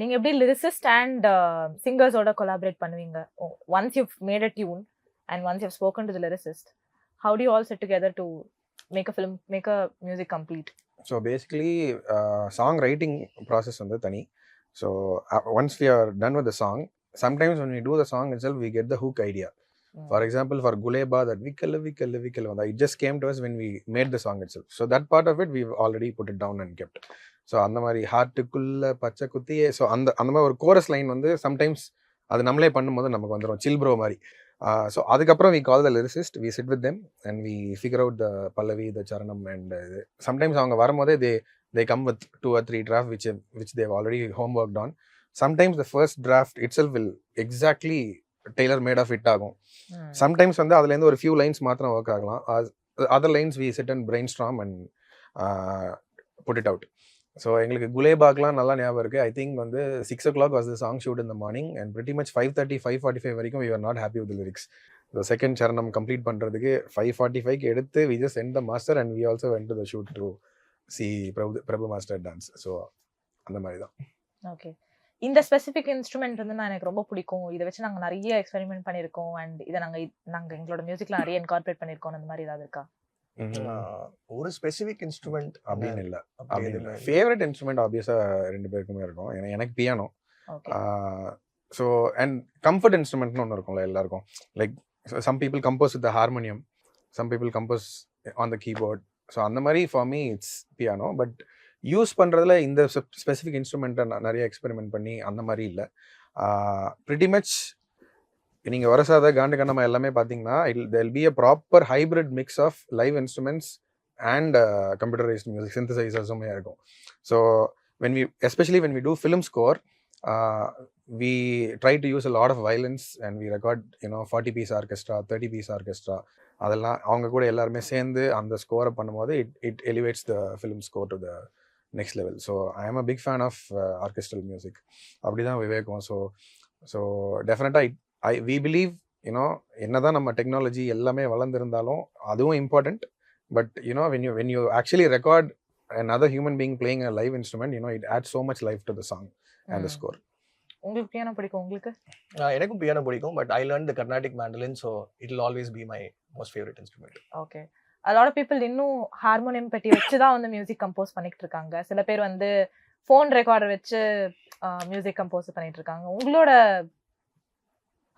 நீங்க எப்படி லிரிசிஸ்ட் அண்ட் சிங்கர்ஸோட கொலாபரேட் பண்ணுவீங்க? once you've made a tune and once you've spoken to the lyricist, how do you all sit together to make a film, make a music complete? So basically song writing process வந்து தனி. So once we are done with the song, sometimes when we do the song itself we get the hook idea. For example, for Guleba, that vikal it just came to us when we made the song itself. So that part of it we've already put it down and kept. So அந்த மாதிரி ஹார்ட்டுக்குள்ள பச்சை குத்தியே, so அந்த மாதிரி ஒரு chorus line வந்து sometimes அது நம்மளே பண்ணும்போது நமக்கு வந்துடும் சில் ப்ரோ மாதிரி. So அதுக்கப்புறம் we call the lyricist, we sit with them and we figure out the pallavi, the charanam, and sometimes அவங்க வரும்போதே they come with 2 or 3 draft which they've already homeworked on. Sometimes the first draft itself will exactly tailor made of it ஆகும். Sometimes வந்து அதுல இருந்து ஒரு few lines மாத்திரம் work ஆகலாம். Other lines we sit and brainstorm and put it out. So எங்களுக்கு குலேபாக்லாம் நல்லா ஞாபகம் இருக்குது. ஐ திங்க் வந்து 6 o'clock was the song shoot in the morning and pretty much 5:30, 5:45 வரைக்கும் we were not happy with the lyrics. The second சரணம் complete பண்ணுறதுக்கு 5:45 எடுத்து we just sent the master and we also went to the shoot to see Prabhu master dance. So அந்த மாதிரி தான். Okay, இந்த specific instrument வந்து நான் எனக்கு ரொம்ப பிடிக்கும், இதை வச்சு நாங்கள் நிறைய எக்ஸ்பெரிமெண்ட் பண்ணியிருக்கோம் அண்ட் இதை நாங்கள் எங்களோட மியூசிக்ல நிறைய இன்கார்பரேட் பண்ணியிருக்கோம், அந்த மாதிரி ஏதாவது இருக்கா? ஒரு ஸ்பெசிபிக் இன்ஸ்ட்ருமெண்ட் அப்படின்னு இல்லை. ஃபேவரட் இன்ஸ்ட்ருமெண்ட் ஆப்வியஸாக 2 பேருக்குமே இருக்கும். எனக்கு பியானோ. ஸோ அண்ட் கம்ஃபர்ட் இன்ஸ்ட்ருமெண்ட்னு ஒன்று இருக்கும்ல எல்லாருக்கும். Like some people compose with the harmonium, some people compose on the keyboard. So அந்த மாதிரி for me it's piano. But use பண்ணுறதுல இந்த ஸ்பெசிஃபிக் இன்ஸ்ட்ருமெண்ட்டை நிறைய எக்ஸ்பெரிமெண்ட் பண்ணி அந்த மாதிரி இல்லை. ப்ரிட்டி மச் நீங்கள் வரசாத காண்டு கண்ணமா எல்லாமே பார்த்தீங்கன்னா there'll be a proper hybrid mix of live instruments and computerized music synthesizers-உமே இருக்கும். So especially when we do film score, we try to use a lot of violins and we record 40-piece orchestra, 30-piece orchestra. அதெல்லாம் அவங்க கூட எல்லாருமே சேர்ந்து அந்த ஸ்கோரை பண்ணும்போது it elevates the film score to the next level. So I am a big fan of orchestral music. அப்படிதான் விவேகம். So definitely we believe என்னதான் நம்ம டெக்னாலஜி எல்லாமே வளர்ந்துருந்தாலும் அதுவும் important. But when you actually record another human being playing a live instrument, it adds so much life to the song and the score. உங்களுக்கு piano பிடிக்கும் உங்களுக்கு? எனக்கும் piano பிடிக்கும், but I learn the Carnatic mandolin, so it will always be my most favourite instrument. Okay. a lot of people இன்னும் harmonium பெட்டி வச்சு தான் வந்து மியூசிக் கம்போஸ் பண்ணிட்டு இருக்காங்க. சில பேர் வந்து ஃபோன் ரெக்கார்டர் வச்சு மியூசிக் கம்போஸ் பண்ணிட்டு இருக்காங்க. உங்களோட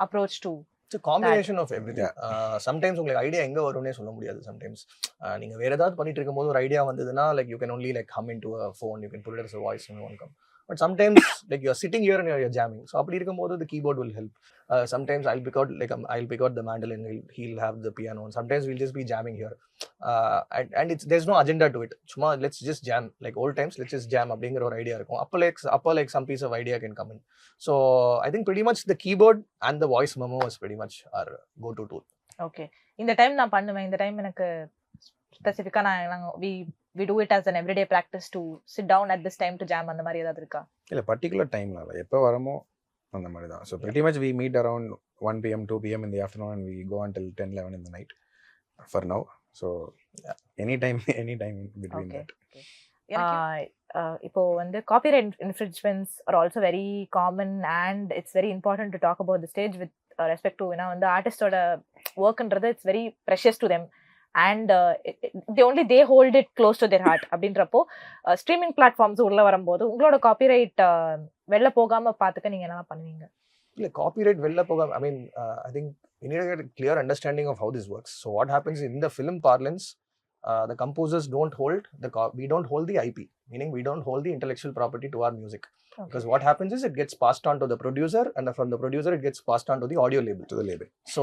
approach to it's combination of everything. Sometimes உங்களுக்கு ஐடியா எங்கே வரும்னே சொல்ல முடியாது. சம்டைம்ஸ் நீங்கள் வேறு ஏதாவது பண்ணிட்டு இருக்கும்போது ஒரு ஐடியா வந்ததுன்னா like you can only like hum into a phone, you can put it as a voice in one come. But sometimes like you're sitting here and you're jamming, so அப்படி இருக்கும்போது the keyboard will help. Sometimes I'll pick out the mandolin, he'll have the piano, and sometimes we'll just be jamming here, and there's no agenda to it. Chuma, let's just jam, like old times, let's just jam அப்படிங்கிற ஒரு idea இருக்கும். அப்போ like some piece of idea can come in. So I think pretty much the keyboard and the voice memo is pretty much our go-to tool. Okay, இந்த time நான் பண்ணுவேன், இந்த time எனக்கு ஸ்பெசிஃபிக்கா நாங்க we do it as an everyday practice to sit down at this time to jam, அந்த மாதிரி ஏதாவது இருக்கா? இல்ல பர்టిక్యులர் டைம்ல இல்ல, எப்போ வரமோ அந்த மாதிரி தான். So pretty much we meet around 1 pm 2 pm in the afternoon and we go until 10 11 in the night for now. So anytime between that. இப்போ வந்து copyright infringements are also very common and it's very important to talk about the stage with respect to வந்து ஆர்டிஸ்டோட ஒர்க்ன்றது it's very precious to them. And they hold it close to their heart. அப்படின்றப்போ streaming platforms உள்ள வரும்போது உங்களோட copyright வெளில போகாம பார்த்துக்க நீங்க என்ன பண்ணுவீங்க? இல்லை, காப்பிரைட் வெளில போகாம, I mean I think we need to get a clear understanding of how this works. So what happens in the film parlance, the composers don't hold we don't hold the IP, meaning we don't hold the intellectual property to our music. Okay. Because what happens is it gets passed on to the producer, and from the producer it gets passed on to the audio label. So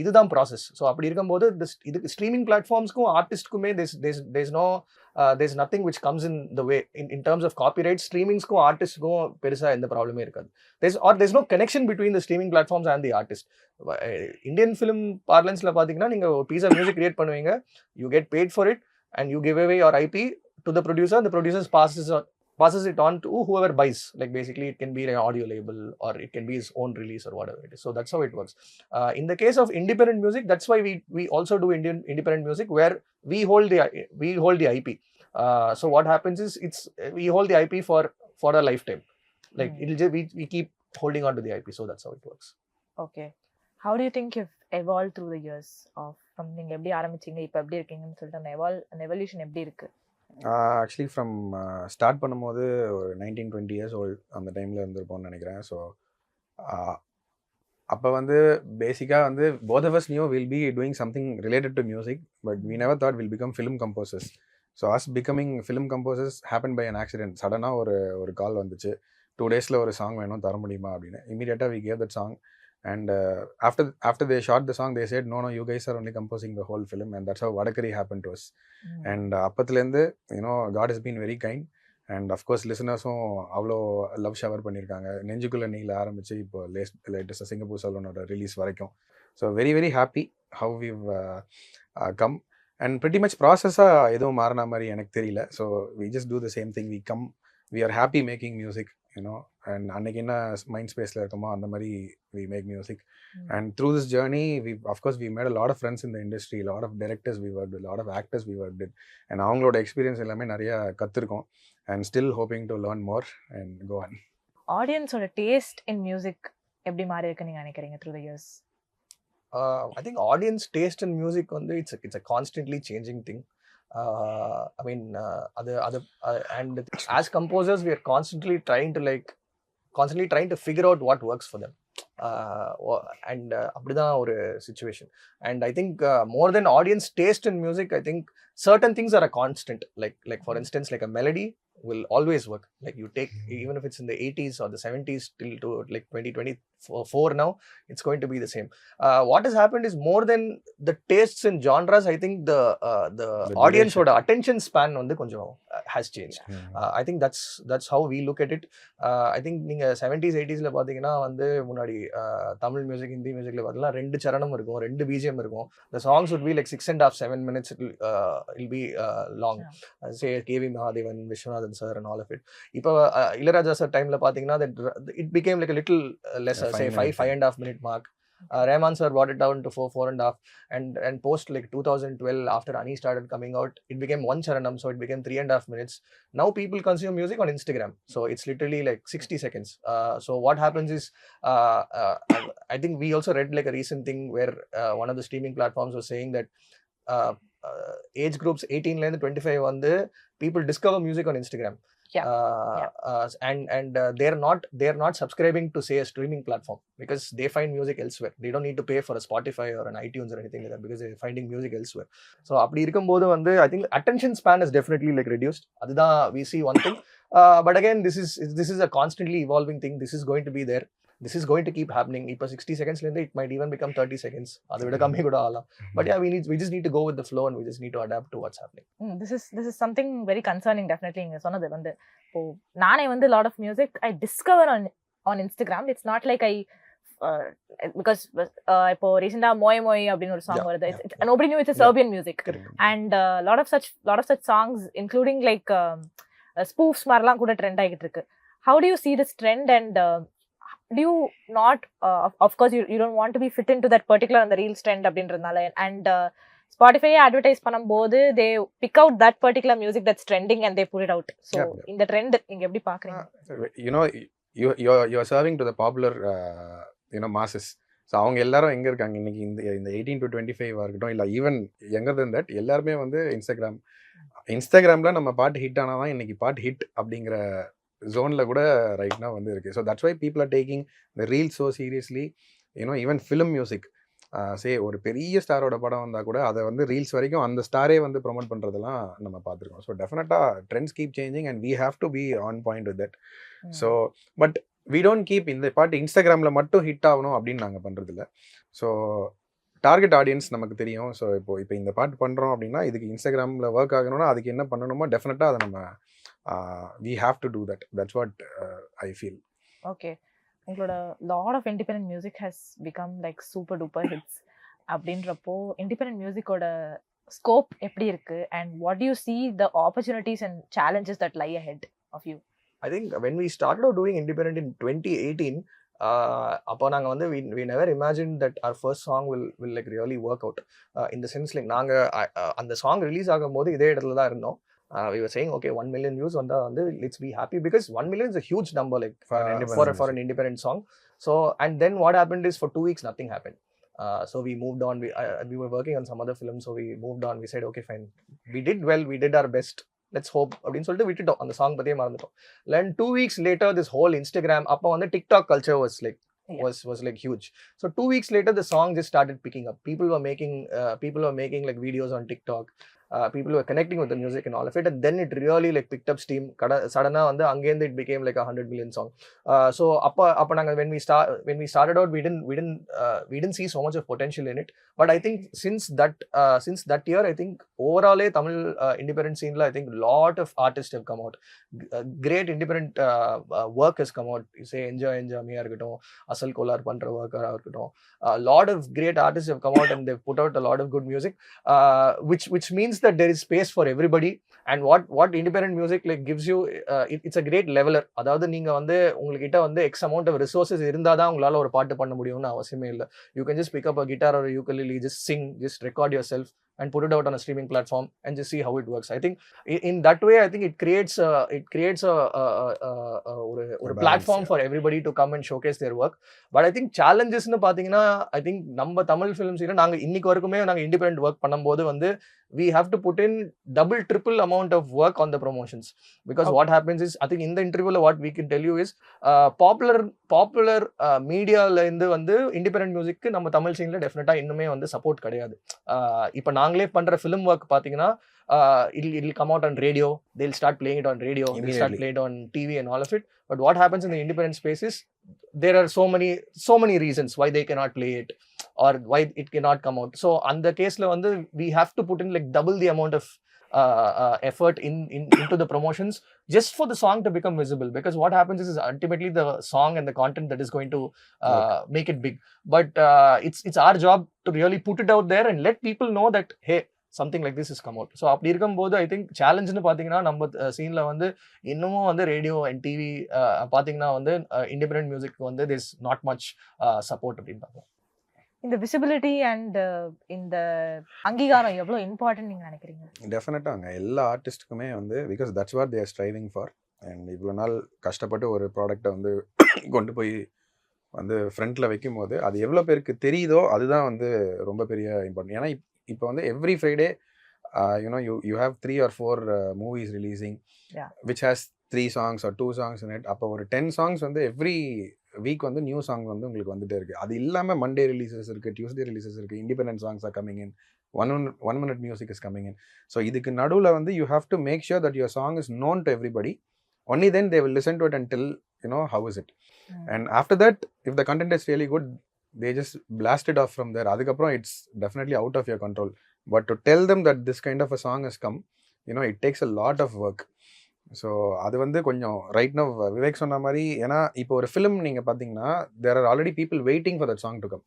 இதுதான் process. So அப்படி இருக்கும்போது இது streaming பிளாட்ஃபார்ம்ஸ்க்கும் ஆர்டிஸ்ட்க்குமே there's nothing which comes in the way in terms of copyright. ஸ்ட்ரீமிங்ஸ்க்கும் ஆர்டிஸ்ட்க்கும் பெருசாக எந்த ப்ராப்ளமே இருக்காது. there's no connection between the streaming platforms and the artist. Indian film பார்லன்ஸில் பார்த்தீங்கன்னா நீங்கள் ஒரு பீஸ் ஆஃப் மியூசிக் கிரியேட் பண்ணுவீங்க, you get paid for it and you give away your IP to the producer, and the producer passes it on to whoever buys. Like basically it can be an audio label or it can be his own release or whatever it is. So that's how it works. In the case of independent music, that's why we also do independent music where we hold the IP. So what happens is we hold the IP for a lifetime. Like it'll just we keep holding on to the IP. So that's how it works. Okay. How do you think you've evolved through the years of from நீங்க எப்படி ஆரம்பிச்சீங்க இப்போ எப்படி இருக்கீங்கன்னு சொல்லிட்டு an evolution எப்படி இருக்கு? Actually from start பண்ணும்போது ஒரு 19-20 years old அந்த டைமில் இருந்திருப்போம்னு நினைக்கிறேன். ஸோ அப்போ வந்து பேசிக்காக வந்து both of us knew we'll be doing something related to music, but we never thought we'll become film composers. So us becoming film composers happened by an accident. சடனாக ஒரு கால் வந்துச்சு, 2 daysல ஒரு சாங் வேணும், தர முடியுமா அப்படின்னு. இமீடியட்டாக we gave that song. And after they shot the song, they said, no, you guys are only composing the whole film. And that's how Vadakari happened to us. And அப்பத்துலேருந்து God has been very kind. And of course listeners-um அவ்வளோ love shower பண்ணியிருக்காங்க. நெஞ்சுக்குள்ள நீல ஆரம்பிச்சு இப்போ latest Singapore சலூனோட release வரைக்கும். So very very happy how we've come. And pretty much ப்ராசஸாக எதுவும் மாறின மாதிரி எனக்கு தெரியல. So we just do the same thing. We are happy making music, and அன்னைக்கு என்ன மைண்ட் ஸ்பேஸில் இருக்கோமோ அந்த மாதிரி we make music. And through this journey, we made a lot of friends in the industry, a lot of directors we worked with, a lot of actors we worked with, and அவங்களோட experience எல்லாமே நிறைய கற்றுருக்கோம். And still hoping to learn more and go on. ஆடியன்ஸோட taste in music எப்படி மாறி இருக்குன்னு நீங்க நினைக்கிறீங்க through the years? I think audience taste in music வந்து it's a constantly changing thing. I mean and as composers we are constantly trying to figure out what works for them, and அப்படிதான் ஒரு situation. And I think more than audience taste in music, I think certain things are a constant, like for instance, like a melody will always work. Like you take, even if it's in the 80s or the 70s till to like 2024 now, it's going to be the same. What has happened is more than the tastes and genres, I think the audience oda attention span வந்து கொஞ்சம் has changed. I think that's how we look at it. I think நீங்க 70s 80sல பாத்தீங்கன்னா வந்து முன்னாடி Tamil music Hindi மியூசிக்ல பார்த்தீங்கன்னா 2 சரணம் இருக்கும், 2 BGM இருக்கும். The songs would be like 6.5 7 minutes. It'll be long. Say KV Mahadevan, Vishwanathan sir and all of it. இப்போ இளையராஜா சார் டைம்ல பாத்தீங்கன்னா it became like a little lesser, say 5.5 minute mark. Rahman sir brought it down to 4.5, and post like 2012, after Ani started coming out, it became one charanam, so it became 3.5 minutes. Now people consume music on Instagram, so it's literally like 60 seconds. So what happens is, I think we also read like a recent thing where one of the streaming platforms was saying that age groups 18 to 25 வந்து people discover music on Instagram. Yeah. And they're not subscribing to, say, a streaming platform, because they find music elsewhere. They don't need to pay for a Spotify or an iTunes or anything like that, because they're finding music elsewhere. So அப்படி இருக்கும்போது வந்து I think attention span is definitely like reduced. அதுதான் we see one thing. But again, this is a constantly evolving thing. This is going to be there. This is going to keep happening. இப்போ 60 seconds it might even become 30 seconds. அதை விட கம்மி கூட ஆகலாம். But yeah, we just need to go with the flow, and we just need to adapt to what's happening. This is something very concerning. Definitely நீங்க சொன்னது வந்து இப்போ நானே வந்து lot of music I discover on Instagram. It's not like I because இப்போ ரீசெண்டா மோய் மோய் அப்படின்னு ஒரு சாங் வருது. Nobody knew it's a Serbian music. And lot of such songs, including like spoofs மாதிரிலாம் கூட ட்ரெண்ட் ஆகிட்டு இருக்கு. How do you see this trend, and do you not of course you don't want to be fit into that particular and the reels trend அப்படின்றதுனால, and Spotify advertise பண்ணும்போது they pick out that particular music that's trending and they put it out. So in the trend நீங்க எப்படி பாக்குறீங்க? you're serving to the popular masses. So அவங்க எல்லாரும் எங்கே இருக்காங்க இன்னைக்கு? இந்த 18 to 25 இருக்கட்டும், இல்லை ஈவன் younger than that, எல்லாருமே வந்து இன்ஸ்டாகிராமில் நம்ம பாட்டு ஹிட் ஆனால் தான் இன்னைக்கு பாட்டு ஹிட் அப்படிங்கிற ஜோனில் கூட ரைட்னா வந்து இருக்குது. So that's why people are taking the reel so seriously. Even film music, ஒரு பெரிய ஸ்டாரோட படம் வந்தால் கூட அதை வந்து ரீல்ஸ் வரைக்கும் அந்த ஸ்டாரே வந்து ப்ரொமோட் பண்ணுறதெல்லாம் நம்ம பார்த்துருக்கோம். ஸோ டெஃபினட்டாக trends keep changing and we have to be on point with that. So but we don't keep இந்த பாட்டு இன்ஸ்டாகிராமில் மட்டும் ஹிட் ஆகணும் அப்படின்னு நாங்கள் பண்ணுறதில்ல. ஸோ டார்கெட் ஆடியன்ஸ் நமக்கு தெரியும். ஸோ இப்போ இந்த பாட்டு பண்ணுறோம் அப்படின்னா இதுக்கு இன்ஸ்டாகிராமில் ஒர்க் ஆகணும்னா அதுக்கு என்ன பண்ணணுமோ டெஃபினட்டாக அதை நம்ம we have to do that. That's what I feel. Okay, உங்களோட lot of independent music has become like super duper hits. அப்படின்றப்போ independent musicோட scope எப்படி இருக்கு, and what do you see the opportunities and challenges that lie ahead of you? I think when we started out doing independent in 2018, அப்போ நாங்கள் வந்து we never imagined that our first song will like really work out. In the sense like நாங்கள் அந்த song release ஆகும்போது இதே இடத்துல தான் இருந்தோம். We were saying, okay, 1 million views on the let's be happy, because 1 million is a huge number, like for an independent song. So, and then what happened is for 2 weeks nothing happened. So we moved on. We were working on some other films, so we moved on. We said, okay, fine, we did well, we did our best, let's hope அப்படின்னு சொல்லிட்டு விட்டுட்டோம். அந்த song பத்தியே மறந்துட்டோம். Then 2 weeks later, this whole Instagram, அப்போ வந்து TikTok culture was like was like huge. So 2 weeks later, the song just started picking up. People were making like videos on TikTok. People were connecting with the music and all of it, and then it really like picked up steam. Suddenly it became like a 100 million song. So when we started out, we didn't see so much of potential in it. But I think since that year, I think overall Tamil independent scene la, I think lot of artists have come out. Great independent work has come out. You say enjoy me irukattum, asal kolar pandra work irukattum. A lot of great artists have come out and they've put out a lot of good music, which means that there is space for everybody. And what independent music like gives you, it's a great leveler. அதாவது நீங்க வந்து உங்ககிட்ட வந்து x amount of resources இருந்தாதான் உங்களால ஒரு பாட்டு பண்ண முடியும்னு அவசியமே இல்லை. You can just pick up a guitar or a ukulele, just sing, just record yourself and put it out on a streaming platform and just see how it works. I think in that way, I think it creates a platform for everybody to come and showcase their work. But I think challenges nu pathina, I think நம்ம Tamil films ல நாங்க இன்னைக்கு வரைக்குமே நாங்க independent work பண்ணும்போது வந்து we have to put in double triple amount of work on the promotions, because what happens is, I think in the interview what we can tell you is, popular media la indu வந்து independent music க்கு நம்ம தமிழ் சீன்ல டெஃபினட்டா இன்னுமே வந்து support கிடையாது. இப்போ நாங்களே பண்ற film work பாத்தீங்கன்னா it'll come out on radio, they'll start playing it on radio, they'll start playing it on TV and all of it. But what happens in the independent space is, there are so many reasons why they cannot play it or why it cannot come out. So on the case la vandu we have to put in like double the amount of effort into the promotions just for the song to become visible, because what happens is ultimately the song and the content that is going to make it big. But it's our job to really put it out there and let people know that, hey, something like this has come out. So அப்படி இருக்கும்போது I think சேலஞ்சுன்னு பார்த்தீங்கன்னா நம்ம சீனில் வந்து இன்னமும் வந்து radio and TV பார்த்தீங்கன்னா வந்து இண்டிபெண்டன்ட் மியூசிக் வந்து திஸ் நாட் மச் சப்போர்ட் அப்படின்னு பார்க்கலாம். இந்த விசிபிலிட்டி அண்ட் இந்த அங்கீகாரம் எவ்வளோ இம்பார்ட்டன்ட் நீங்கள் நினைக்கிறீங்க? டெஃபினட்டாங்க எல்லா ஆர்டிஸ்ட்டுக்குமே வந்து because that's what they are striving for. And இவ்வளோ நாள் கஷ்டப்பட்டு ஒரு ப்ராடக்டை வந்து கொண்டு போய் வந்து ஃப்ரண்ட்டில் வைக்கும் போது அது எவ்வளோ பேருக்கு தெரியுதோ அதுதான் வந்து ரொம்ப பெரிய இம்பார்ட்டன்ட். ஏன்னா இப்போ வந்து every Friday you have 3 or 4 movies releasing, which has 3 songs or 2 songs in it. அப்போ ஒரு 10 songs வந்து எவ்ரி வீக் வந்து நியூ சாங் வந்து உங்களுக்கு வந்துட்டே இருக்குது. அது இல்லாமல் மண்டே ரிலீசஸ் இருக்குது, டியூஸ்டே ரிலீசஸ் இருக்குது, independent songs are coming in, one minute music is coming in. So இதுக்கு நடுவில் வந்து you have to make sure that your song is known to everybody. Only then they will listen to it and till how is it. And after that, if the content is really good, they just blast it off from there. அதுக்கப்புறம் it's definitely out of your control. But to tell them that this kind of a song has come, it takes a lot of work. So அது வந்து கொஞ்சம் right now Vivek சொன்ன மாதிரி, ஏன்னா இப்போ ஒரு film நீங்கள் பார்த்தீங்கன்னா there are already people waiting for that song to come.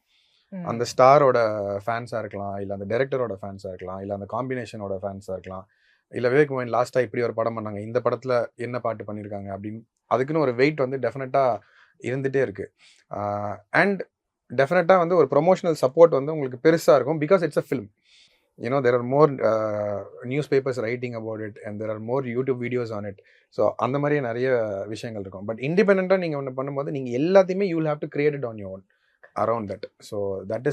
அந்த ஸ்டாரோட ஃபேன்ஸாக இருக்கலாம், இல்லை அந்த டைரக்டரோட ஃபேன்ஸாக இருக்கலாம், இல்லை அந்த காம்பினேஷனோட ஃபேன்ஸாக இருக்கலாம், இல்லை விவேக்-மெர்வின் லாஸ்ட்டாக இப்படி ஒரு படம் பண்ணாங்க, இந்த படத்தில் என்ன பாட்டு பண்ணியிருக்காங்க அப்படின்னு அதுக்குன்னு ஒரு வெயிட் வந்து டெஃபினட்டாக இருந்துகிட்டே இருக்குது. அண்ட் டெஃபினட்டாக வந்து ஒரு ப்ரொமோஷனல் சப்போர்ட் வந்து உங்களுக்கு பெருசாக இருக்கும் because it's a film. There are more newspapers writing about it and there are more YouTube videos on it. So அந்த மாதிரி நிறைய விஷயங்கள் இருக்கும். பட் இண்டிபெண்ட்டாக நீங்கள் ஒன்று பண்ணும்போது நீங்கள் எல்லாத்தையுமே you will have to create it on your own around that. So that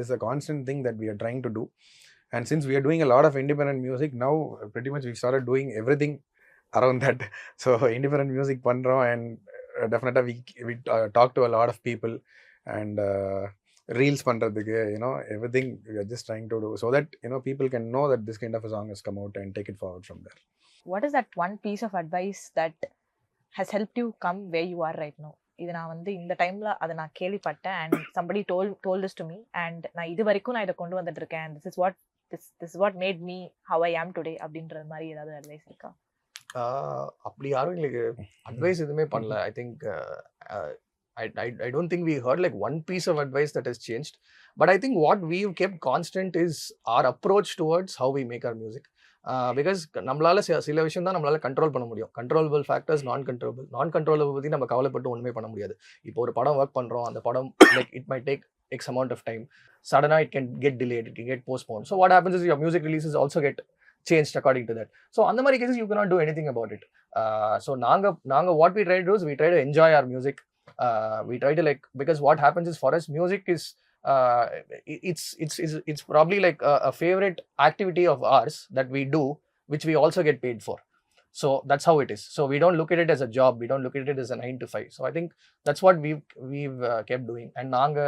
is a constant thing that we are trying to do. And since we are doing a lot of independent music now, pretty much we started doing everything around that. So independent music பண்ணுறோம் and definitely we talk to a lot of people and reels பண்ணுறதுக்கு everything we are just trying to do so that people can know that this kind of a song has come out and take it forward from there. What is that one piece of advice that has helped you come where you are right now? இது நான் வந்து இந்த டைம்ல அதை நான் கேள்விப்பட்டேன் and somebody told this to me and நான் இது வரைக்கும் நான் இதை கொண்டு வந்துட்டு இருக்கேன், this is what made me how I am today அப்படின்ற மாதிரி ஏதாவது அட்வைஸ் இருக்கா? அப்படி யாரும் எங்களுக்கு அட்வைஸ் எதுவுமே பண்ணல. I think I don't think we heard like one piece of advice that has changed, but I think what we've kept constant is our approach towards how we make our music. Because நம்மளால சில விஷயம் தான் நம்மளால control பண்ண முடியும். Controllable factors, நான் controllable பற்றி நம்ம கவலைப்பட்டு ஒன்றுமே பண்ண முடியாது. இப்போ ஒரு படம் ஒர்க் பண்ணுறோம், அந்த படம் like it might take X amount of time. Suddenly it can get delayed, it can get postponed. So what happens is your music releases also get changed according to that. So அந்த மாதிரி cases you cannot do anything about it. So நாங்க what we try to do is we try to enjoy our music. We try to because what happens is for us music is it's probably like a favorite activity of ours that we do, which we also get paid for. So that's how it is. So we don't look at it as a job, we don't look at it as a 9 to 5. So I think that's what we've kept doing. And நாங்க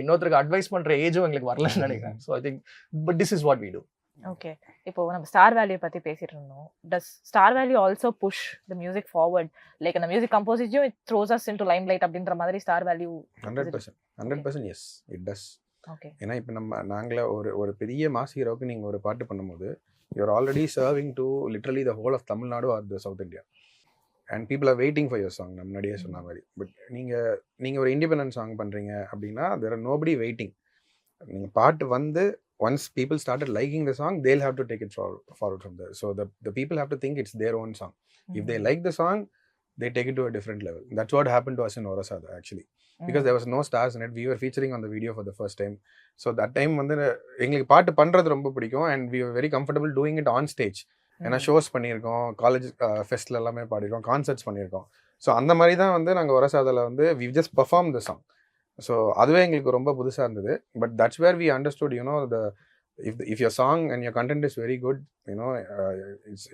இன்னொருத்தருக்கு advice பண்ற ஏஜும் எங்களுக்கு வரலன்னு நினைக்கிறேன். So I think but this is what we do. Okay, இப்போ நம்ம star value பத்தி பேசிட்டு இருந்தோம். Does star value also push the music forward? Like அந்த music composition it throws us into limelight அப்படின்ற மாதிரி star value 100% yes it does. Okay, ஏன்னா இப்போ நாங்களே ஒரு பெரிய மாஸ் ஹீரோக்கு நீங்கள் ஒரு பாட்டு பண்ணும்போது you're already serving to literally the whole of Tamil Nadu or the south India and people are waiting for your song. நம்ம முன்னாடியே சொன்ன மாதிரி. பட் நீங்கள் ஒரு இண்டிபெண்டன்ட் சாங் பண்ணுறீங்க அப்படின்னா தேர் ஆர் நோபடி வெயிட்டிங். நீங்கள் பாட்டு வந்து once people started liking the song, they'll have to take it forward from there. So the people have to think it's their own song. If they like the song, they take it to a different level. That's what happened to us in Orasada actually. Because there was no stars in it. We were featuring on the video for the first time. So that time வந்து எங்களுக்கு பாட்டு பண்றது ரொம்ப பிடிக்கும் and we were very comfortable doing it on stage. ஏன்னா shows பண்ணியிருக்கோம், college ஃபெஸ்ட்ல எல்லாமே பாடிருக்கோம், concerts பண்ணியிருக்கோம். ஸோ அந்த மாதிரி தான் வந்து நாங்கள் ஒரசாதில் வந்து we just performed the song. So அதுவே எங்களுக்கு ரொம்ப புதுசாக இருந்தது. But that's where we understood if your song and your content is very good,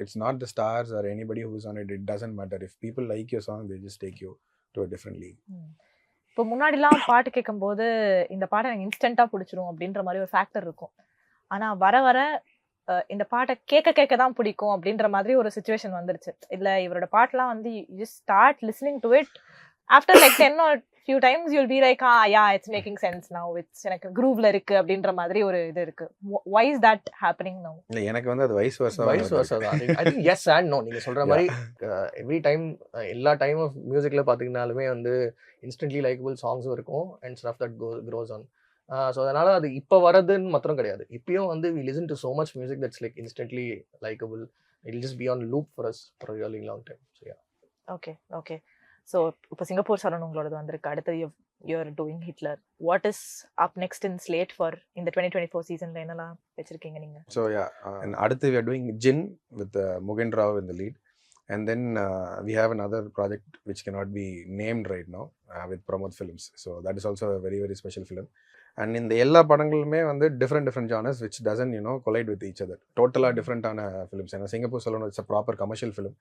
it's not the stars or anybody who's on it. It doesn't matter. If people like your song, they just take you to a different league. இப்போ முன்னாடிலாம் பாட்டு கேட்கும்போது இந்த பாட்டை எனக்கு இன்ஸ்டண்ட்டாக பிடிச்சிரும் அப்படின்ற மாதிரி ஒரு ஃபேக்டர் இருக்கும். ஆனால் வர வர இந்த பாட்டை கேட்க தான் பிடிக்கும் அப்படின்ற மாதிரி ஒரு சுச்சுவேஷன் வந்துருச்சு. இல்லை இவரோட பாட்டெலாம் வந்து you start listening to it after like 10 or few times you'll be like yeah it's making sense now, it's எனக்கு groove ல இருக்கு அப்படின்ற மாதிரி ஒரு இது இருக்கு. Why is that happening now? இல்ல எனக்கு வந்து அது vice versa தான். I think yes and no. நீங்க சொல்ற மாதிரி every time எல்லா டைம் ஆஃப் மியூசிக்ல பாத்தீங்கனாலுமே வந்து instantly likable songs இருக்கும் and stuff that grows on. So அதனால அது இப்ப வரதுன்னு மாத்திரம் கிடையாது. இப்பயும் வந்து we listen to so much music that's like instantly likable. It'll just be on loop for us for a really long time. So yeah. Okay. So இப்போ Singapore salon உங்களோடது வந்திருக்கு. அடுத்தது you're doing Hitler. What is up next in slate for in the 2024 season? என்னலாம் வெச்சிருக்கீங்க நீங்க? So yeah, and அடுத்து we are doing Jin with Mugen Rao in the lead. And then we have another project which cannot be named right now with Pramod Films. So that is also a very, very special film. And in the எல்லா படங்களுமே வந்து different genres which doesn't, collide with each other. Totally different films. And Singapore Saloon is a proper commercial film.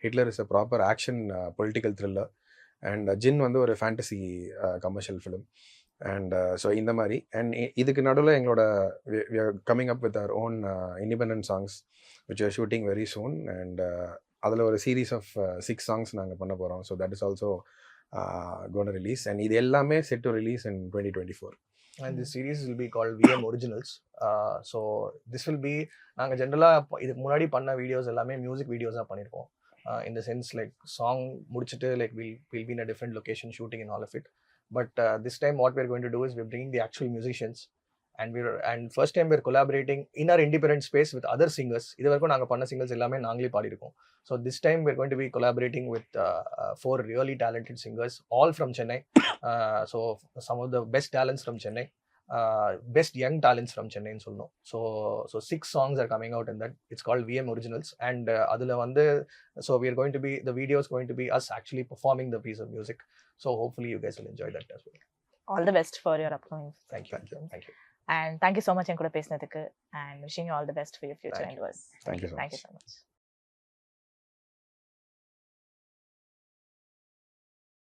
Hitler is a proper action political thriller. And Jin வந்து ஒரு fantasy commercial film. And so இந்த மாதிரி. And இதுக்கு நடுவில் எங்களோட we are coming up with our own independent songs which we are shooting very soon. And அதில் ஒரு series of 6 songs நாங்கள் பண்ண போகிறோம். So that is also gonna release and இது எல்லாமே set to release in 2024. And this series will be called VM Originals. So this will be நாங்கள் ஜென்ரலாக இதுக்கு முன்னாடி பண்ண வீடியோஸ் எல்லாமே மியூசிக் வீடியோஸாக பண்ணியிருக்கோம். In the sense like song முடிச்சுட்டு like we'll be in a different location shooting and all of it. But this time what we're going to do is we're bringing the actual musicians. And first time we're collaborating in our independent space with other singers. இது வரைக்கும் நாங்கள் பண்ண singers எல்லாமே நாங்களே பாடியிருக்கோம். So this time we're going to be collaborating with 4 really talented singers, all from Chennai. So some of the best talents from Chennai, best young talents from Chennai ன்னு சொல்லணும். So 6 songs are coming out in that. It's called VM Originals. And அதில் வந்து so we are going to be, the video is going to be us actually performing the piece of music. So hopefully you guys will enjoy that as well. All the best for your upcoming. Thank you. And thank you so much என் கூட பேசினதுக்கு, and wishing you all the best for your future endeavors. Thank you so much. Thank you so much.